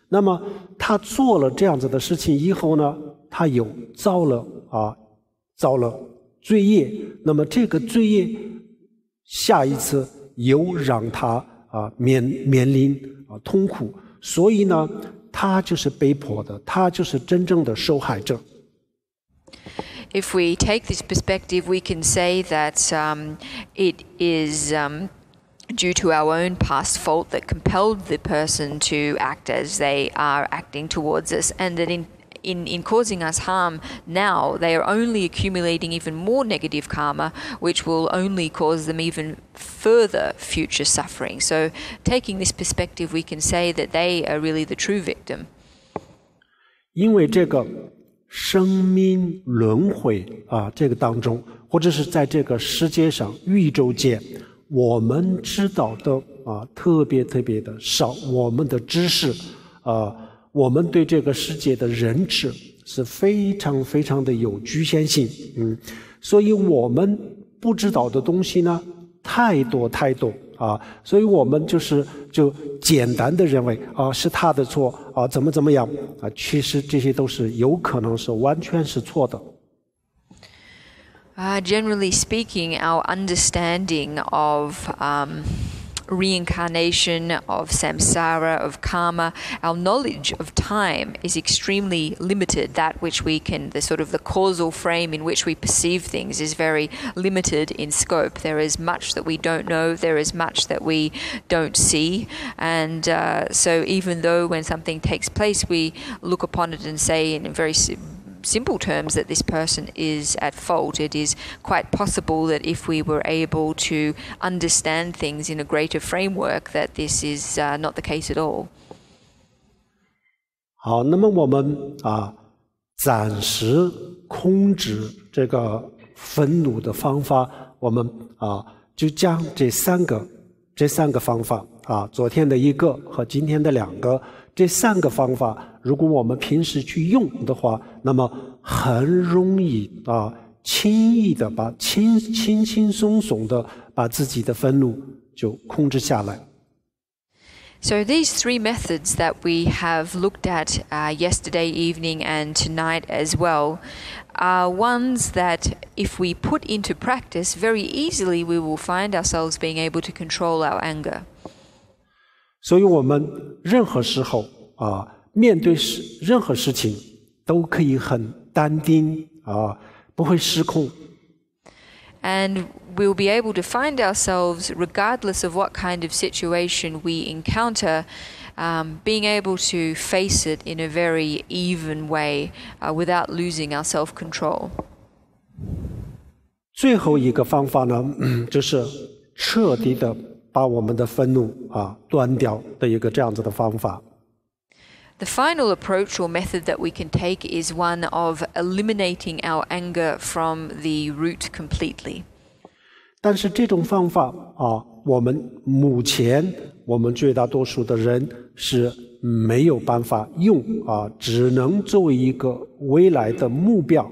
那么他做了这样子的事情以后呢，他又造了罪业，那么这个罪业下一次又让他面临痛苦，所以呢，他就是被迫的，他就是真正的受害者。If we take this perspective, we can say that it is due to our own past fault that compelled the person to act as they are acting towards us, and that in causing us harm now, they are only accumulating even more negative karma, which will only cause them even further future suffering. So taking this perspective, we can say that they are really the true victim. 因为这个生命轮回这个当中，或者是在这个世界上宇宙界，我们知道的特别的少，我们的知识我们对这个世界的认知是非常的有局限性所以我们不知道的东西呢太多所以我们就简单的认为是他的错怎么样其实这些都是有可能是完全是错的。Generally speaking, our understanding of reincarnation, of samsara, of karma, our knowledge of time is extremely limited. That which we can, the causal frame in which we perceive things is very limited in scope. There is much that we don't know, there is much that we don't see, and so even though when something takes place we look upon it and say in a very simple terms that this person is at fault. It is quite possible that if we were able to understand things in a greater framework, that this is not the case at all. 好，那么我们暂时控制这个愤怒的方法，我们就将这三个方法昨天的一个和今天的2个，这3个方法，如果我们平时去用的话，那么很容易轻易的轻轻松松的把自己的愤怒就控制下来。So these 3 methods that we have looked at yesterday evening and tonight as well are ones that if we put into practice, very easily we will find ourselves being able to control our anger. 所以我们任何时候面对任何事情都可以很淡定不会失控。And we'll be able to find ourselves, regardless of what kind of situation we encounter, being able to face it in a very even way without losing our self-control. 最后一个方法呢，就是彻底的把我们的愤怒断掉的一个这样子的方法。The final approach or method that we can take is one of eliminating our anger from the root completely. 但是这种方法我们目前我们绝大多数的人是没有办法用只能作为一个未来的目标。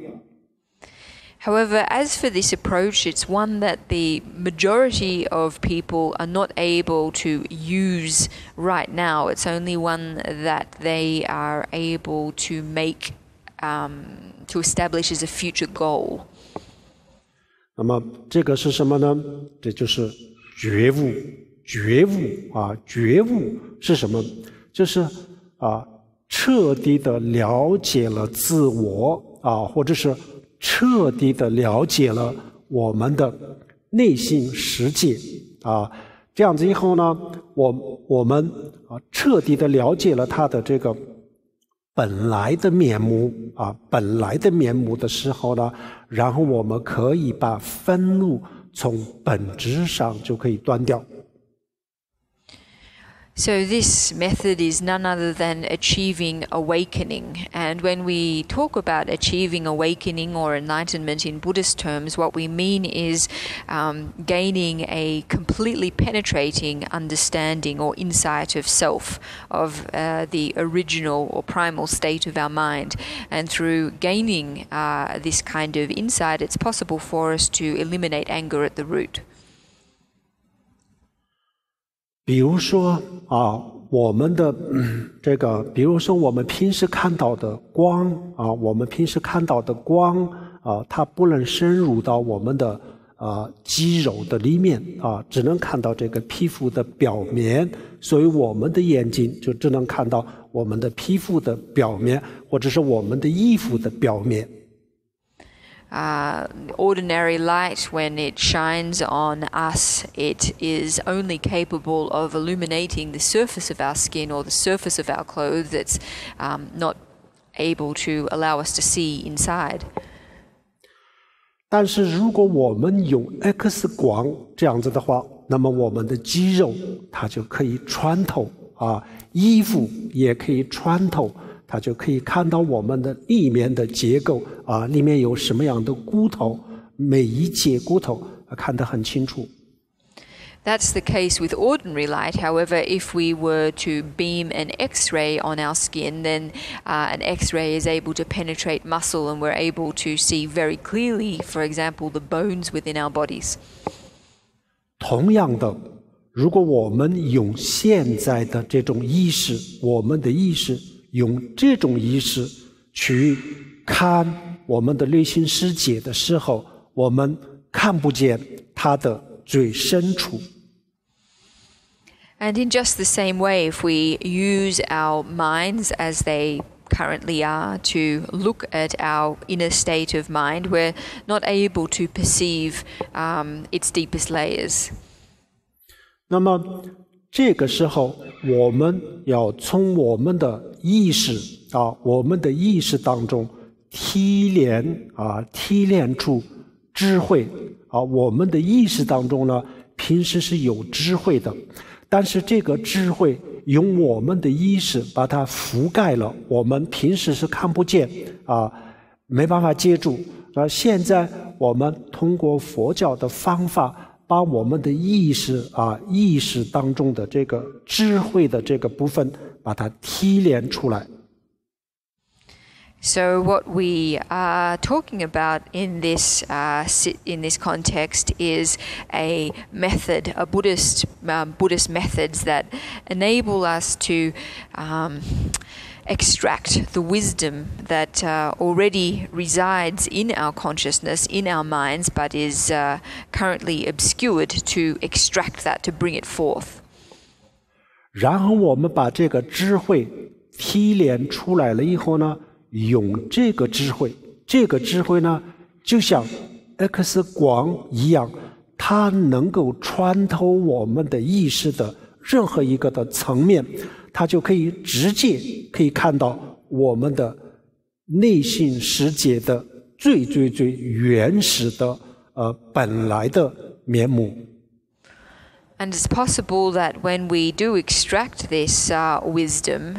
However, as for this approach, it's one that the majority of people are not able to use right now. It's only one that they are able to make, to establish as a future goal. 那么这个是什么呢？这就是觉悟。觉悟是什么？就是彻底的了解了自我或者是彻底的了解了我们的内心世界这样子以后呢，我们彻底的了解了他的这个本来的面目本来的面目的时候呢，然后我们可以把愤怒从本质上就可以断掉。So this method is none other than achieving awakening. And when we talk about achieving awakening or enlightenment in Buddhist terms, what we mean is gaining a completely penetrating understanding or insight of self, of the original or primal state of our mind. And through gaining this kind of insight, it's possible for us to eliminate anger at the root. 比如说我们的这个，比如说我们平时看到的光我们平时看到的光它不能深入到我们的肌肉的里面只能看到这个皮肤的表面，所以我们的眼睛就只能看到我们的皮肤的表面，或者是我们的衣服的表面。Ordinary light, when it shines on us, it is only capable of illuminating the surface of our skin or the surface of our clothes. It's not able to allow us to see inside. 但是如果我们用 X 光这样子的话，那么我们的肌肉它就可以穿透衣服也可以穿透，它就可以看到我们的里面的结构里面有什么样的骨头，每一节骨头看得很清楚。That's the case with ordinary light. However, if we were to beam an X-ray on our skin, then an X-ray is able to penetrate muscle and we're able to see very clearly, for example, the bones within our bodies. 同样的，如果我们用现在的这种意识，我们的意识用这种意识去看我们的内心世界的时候，我们看不见它的最深处。And in just the same way, if we use our minds as they currently are to look at our inner state of mind, we're not able to perceive its deepest layers. 那么这个时候，我们要从我们的意识我们的意识当中提炼出智慧我们的意识当中呢，平时是有智慧的，但是这个智慧用我们的意识把它覆盖了，我们平时是看不见没办法接住。现在我们通过佛教的方法，把我们的意识当中的这个智慧的这个部分，把它提炼出来。So what we are talking about in this context is a method, a Buddhist methods that enable us to extract the wisdom that already resides in our consciousness, in our minds, but is currently obscured, to extract that, to bring it forth. 然后我们把这个智慧提炼出来了以后呢，用这个智慧呢，就像 X 光一样，它能够穿透我们的意识的任何一个的层面，它就可以直接可以看到我们的内心世界的最原始的本来的面目。And it's possible that when we do extract this wisdom,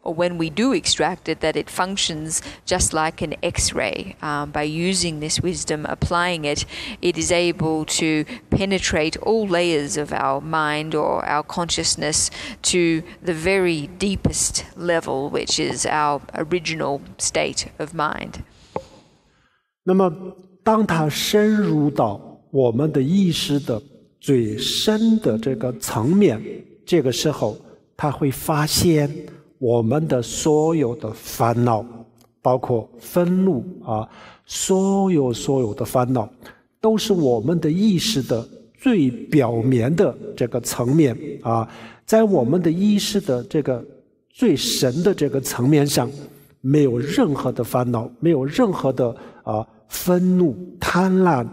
or when we do extract it, that it functions just like an X-ray. By using this wisdom, applying it, it is able to penetrate all layers of our mind or our consciousness to the very deepest level, which is our original state of mind. 那么当它深入到我们的意识的最深的这个层面，这个时候他会发现我们的所有的烦恼，包括愤怒所有的烦恼，都是我们的意识的最表面的这个层面在我们的意识的这个最深的这个层面上，没有任何的烦恼，没有任何的愤怒、贪婪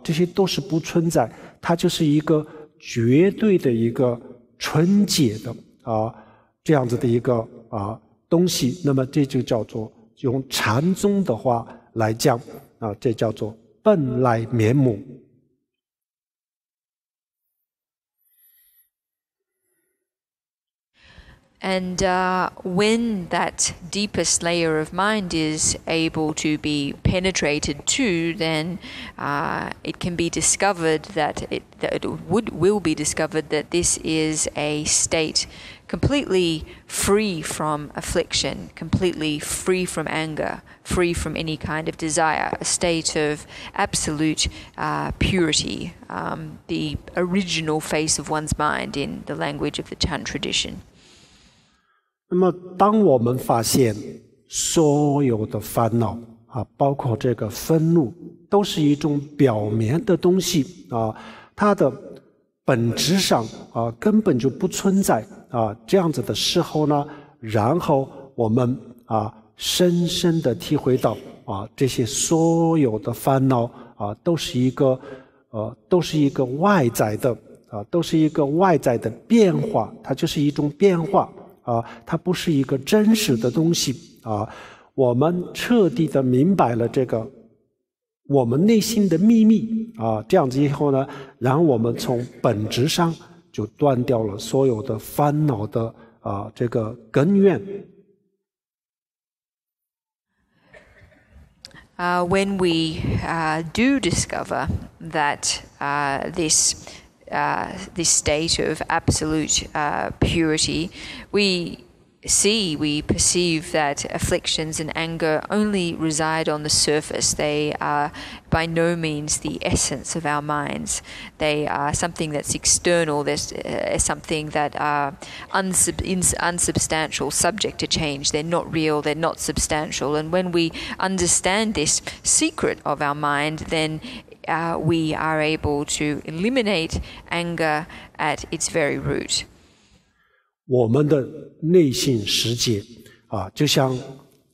这些都是不存在，它就是一个绝对的一个纯洁的这样子的一个东西。那么这就叫做用禅宗的话来讲这叫做本来面目。And when that deepest layer of mind is able to be penetrated to, then it can be discovered that will be discovered that this is a state completely free from affliction, completely free from anger, free from any kind of desire, a state of absolute purity, the original face of one's mind in the language of the Chan tradition. 那么当我们发现所有的烦恼包括这个愤怒，都是一种表面的东西它的本质上根本就不存在这样子的时候呢，然后我们深深地体会到这些所有的烦恼都是一个外在的都是一个外在的变化，它就是一种变化它不是一个真实的东西我们彻底的明白了这个我们内心的秘密这样子以后呢，然后我们从本质上就断掉了所有的烦恼的这个根源。When we do discover that this state of absolute purity, we perceive that afflictions and anger only reside on the surface. They are by no means the essence of our minds. They are something that's external, there's something that are unsubstantial, subject to change. They're not real, they're not substantial. And when we understand this secret of our mind, then we are able to eliminate anger at its very root. 我们的内心世界就像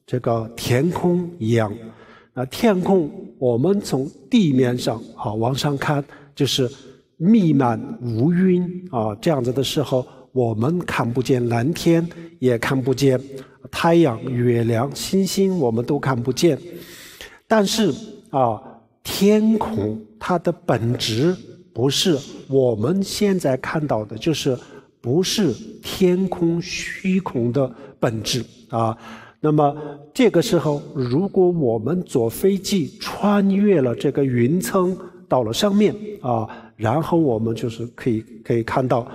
这个天空一样天空我们从地面上往上看就是弥漫乌云这样子的时候，我们看不见蓝天，也看不见太阳、月亮、星星我们都看不见，但是天空它的本质不是我们现在看到的，就是不是天空虚空的本质那么这个时候，如果我们坐飞机穿越了这个云层到了上面然后我们就是可以看到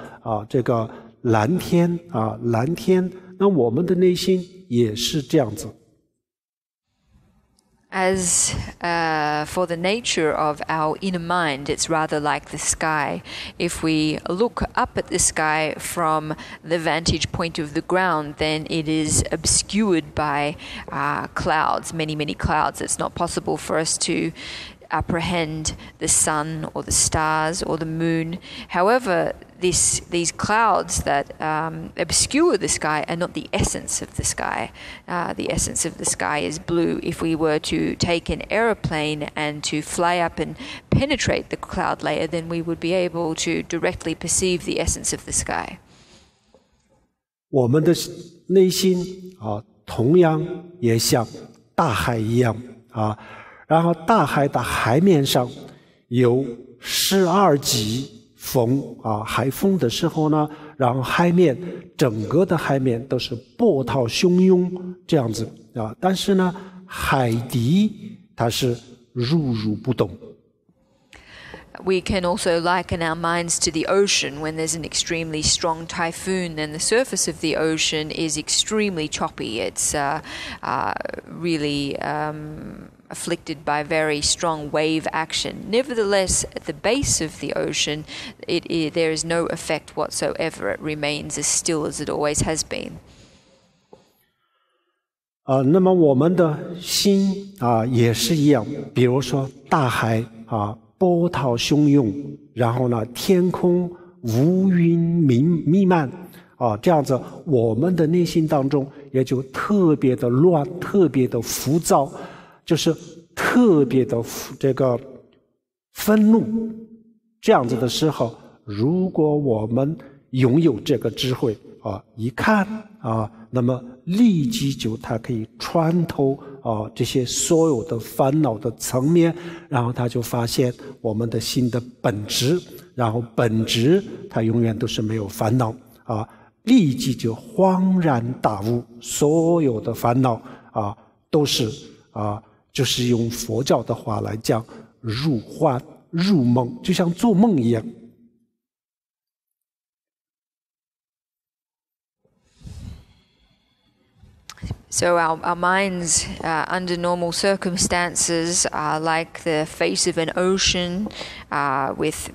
这个蓝天蓝天，那我们的内心也是这样子。As for the nature of our inner mind, it's rather like the sky. If we look up at the sky from the vantage point of the ground, then it is obscured by clouds, many, many clouds. It's not possible for us to apprehend the sun or the stars or the moon. However, these clouds that obscure the sky are not the essence of the sky. The essence of the sky is blue. If we were to take an aeroplane and to fly up and penetrate the cloud layer, then we would be able to directly perceive the essence of the sky. 我们的内心同样也像大海一样然后大海的海面上有12级风海风的时候呢，然后整个的海面都是波涛汹涌这样子但是呢，海底它是如如不动。We can also liken our minds to the ocean. When there's an extremely strong typhoon, then the surface of the ocean is extremely choppy. It's really afflicted by very strong wave action. Nevertheless, at the base of the ocean, there is no effect whatsoever. It remains as still as it always has been. 那么我们的心也是一样，比如说大海波涛汹涌，然后呢，天空乌云弥漫这样子，我们的内心当中也就特别的乱，特别的浮躁，就是特别的这个愤怒。这样子的时候，如果我们拥有这个智慧一看那么立即它可以穿透这些所有的烦恼的层面，然后他就发现我们的心的本质，然后本质它永远都是没有烦恼立即就恍然大悟，所有的烦恼都是就是用佛教的话来讲，入幻入梦，就像做梦一样。So our minds, under normal circumstances, are like the face of an ocean with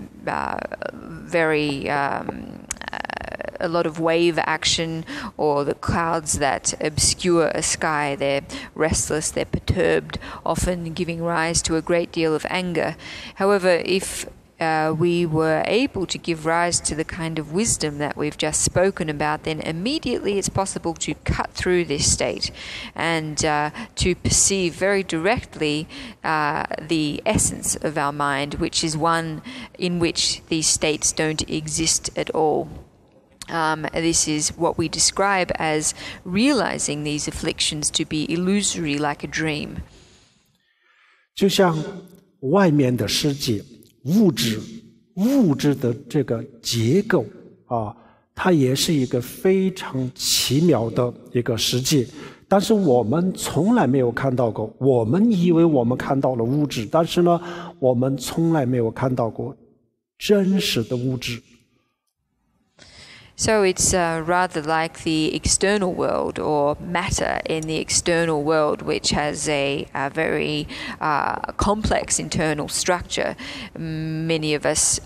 a lot of wave action, or the clouds that obscure a sky. They're restless, they're perturbed, often giving rise to a great deal of anger. However, if we were able to give rise to the kind of wisdom that we've just spoken about, then immediately it's possible to cut through this state and to perceive very directly the essence of our mind, which is one in which these states don't exist at all. This is what we describe as realizing these afflictions to be illusory, like a dream. 就像外面的世界物质的这个结构它也是一个非常奇妙的一个世界，但是我们从来没有看到过。我们以为我们看到了物质，但是呢，我们从来没有看到过真实的物质。So it's rather like the external world, or matter in the external world, which has a very complex internal structure. Many of us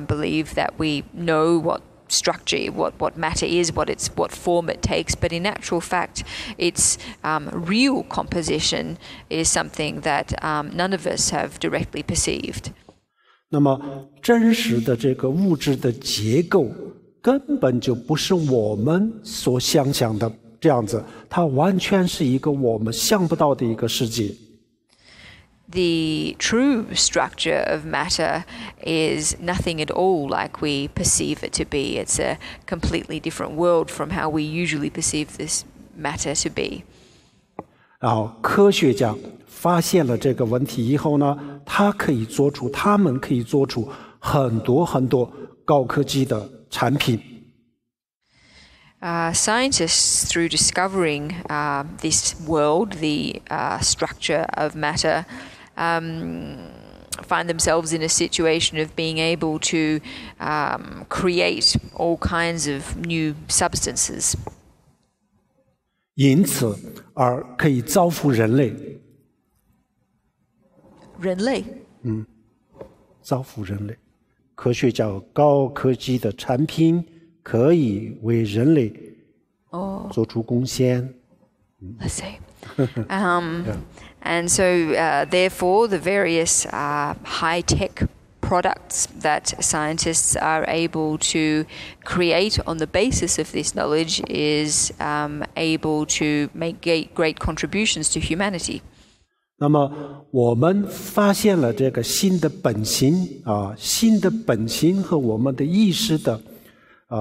believe that we know what structure, what matter is, what form it takes, but in actual fact, its real composition is something that none of us have directly perceived. 那么真实的这个物质的结构根本就不是我们所想象的这样子，它完全是一个我们想不到的一个世界。The true structure of matter is nothing at all like we perceive it to be. It's a completely different world from how we usually perceive this matter to be. 然后科学家发现了这个问题以后呢，他们可以做出很多高科技的产品。Scientists, through discovering this world, the structure of matter, find themselves in a situation of being able to create all kinds of new substances. 因此而可以造福人类。人类？造福人类。科学家高科技的产品可以为人类做出贡献。Let's say. And so, therefore, the various high-tech products that scientists are able to create on the basis of this knowledge is able to make great contributions to humanity. 那么我们发现了这个新的本性新的本性和我们的意识的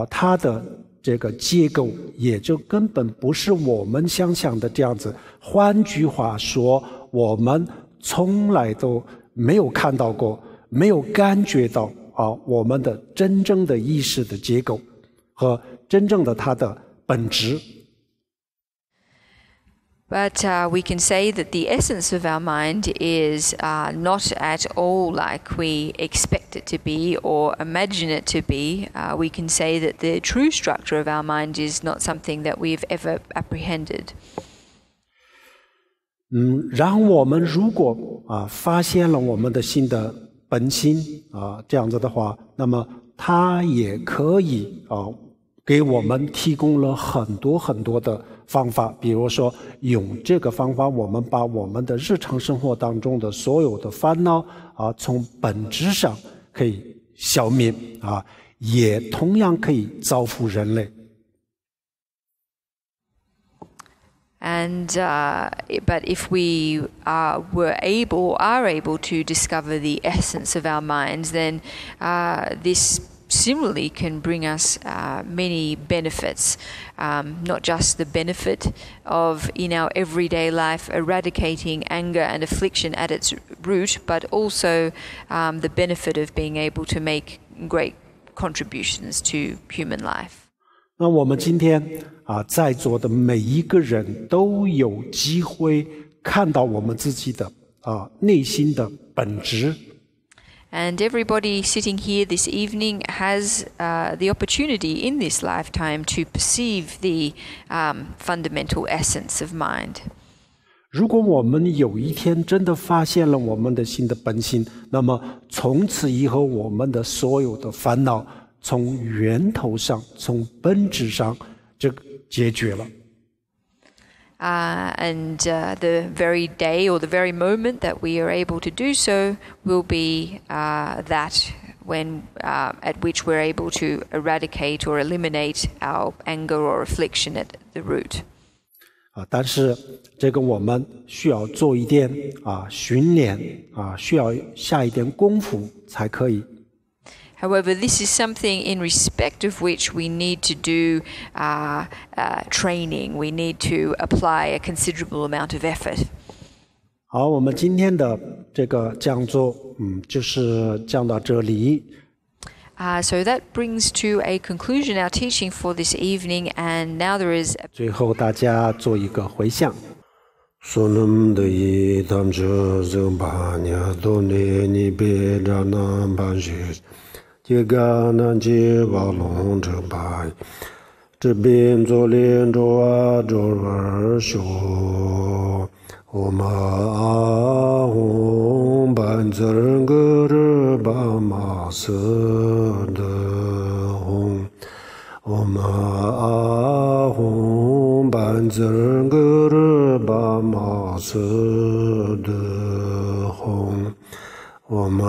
它的这个结构也就根本不是我们想象的这样子。换句话说，我们从来都没有看到过，没有感觉到我们的真正的意识的结构和真正的它的本质。But we can say that the essence of our mind is not at all like we expect it to be or imagine it to be. We can say that the true structure of our mind is not something that we've ever apprehended. 然后我们如果发现了我们的新的本性这样子的话，那么它也可以给我们提供了很多的方法。比如说用这个方法，我们把我们的日常生活当中的所有的烦恼从本质上可以消灭也同样可以造福人类。And but if we are able to discover the essence of our minds, then this similarly can bring us many benefits, not just the benefit of in our everyday life eradicating anger and affliction at its root, but also the benefit of being able to make great contributions to human life. 那我们今天在座的每一个人都有机会看到我们自己的内心的本质。And everybody sitting here this evening has the opportunity in this lifetime to perceive the fundamental essence of mind. 如果我们有一天真的发现了我们的新的本性，那么从此以后我们的所有的烦恼从源头上从本质上就解决了。And the very day or the very moment that we are able to do so will be that when at which we're able to eradicate or eliminate our anger or affliction at the root. 但是这个我们需要做一点训练需要下一点功夫才可以。However, this is something in respect of which we need to do training. We need to apply a considerable amount of effort. 好，我们今天的这个讲座就是讲到这里。So that brings to a conclusion our teaching for this evening, and now there is. 最后大家做一个回向。Sonam de tam je zambanya done ni be dana banjir. 这个南极瓦龙城白，这边左连着左儿修，我们红板子人个人把马色的红，我们红板子人个人把马色的红，我们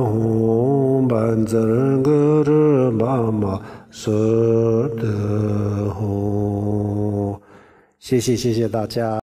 红板子人个人把马色的红。谢谢大家。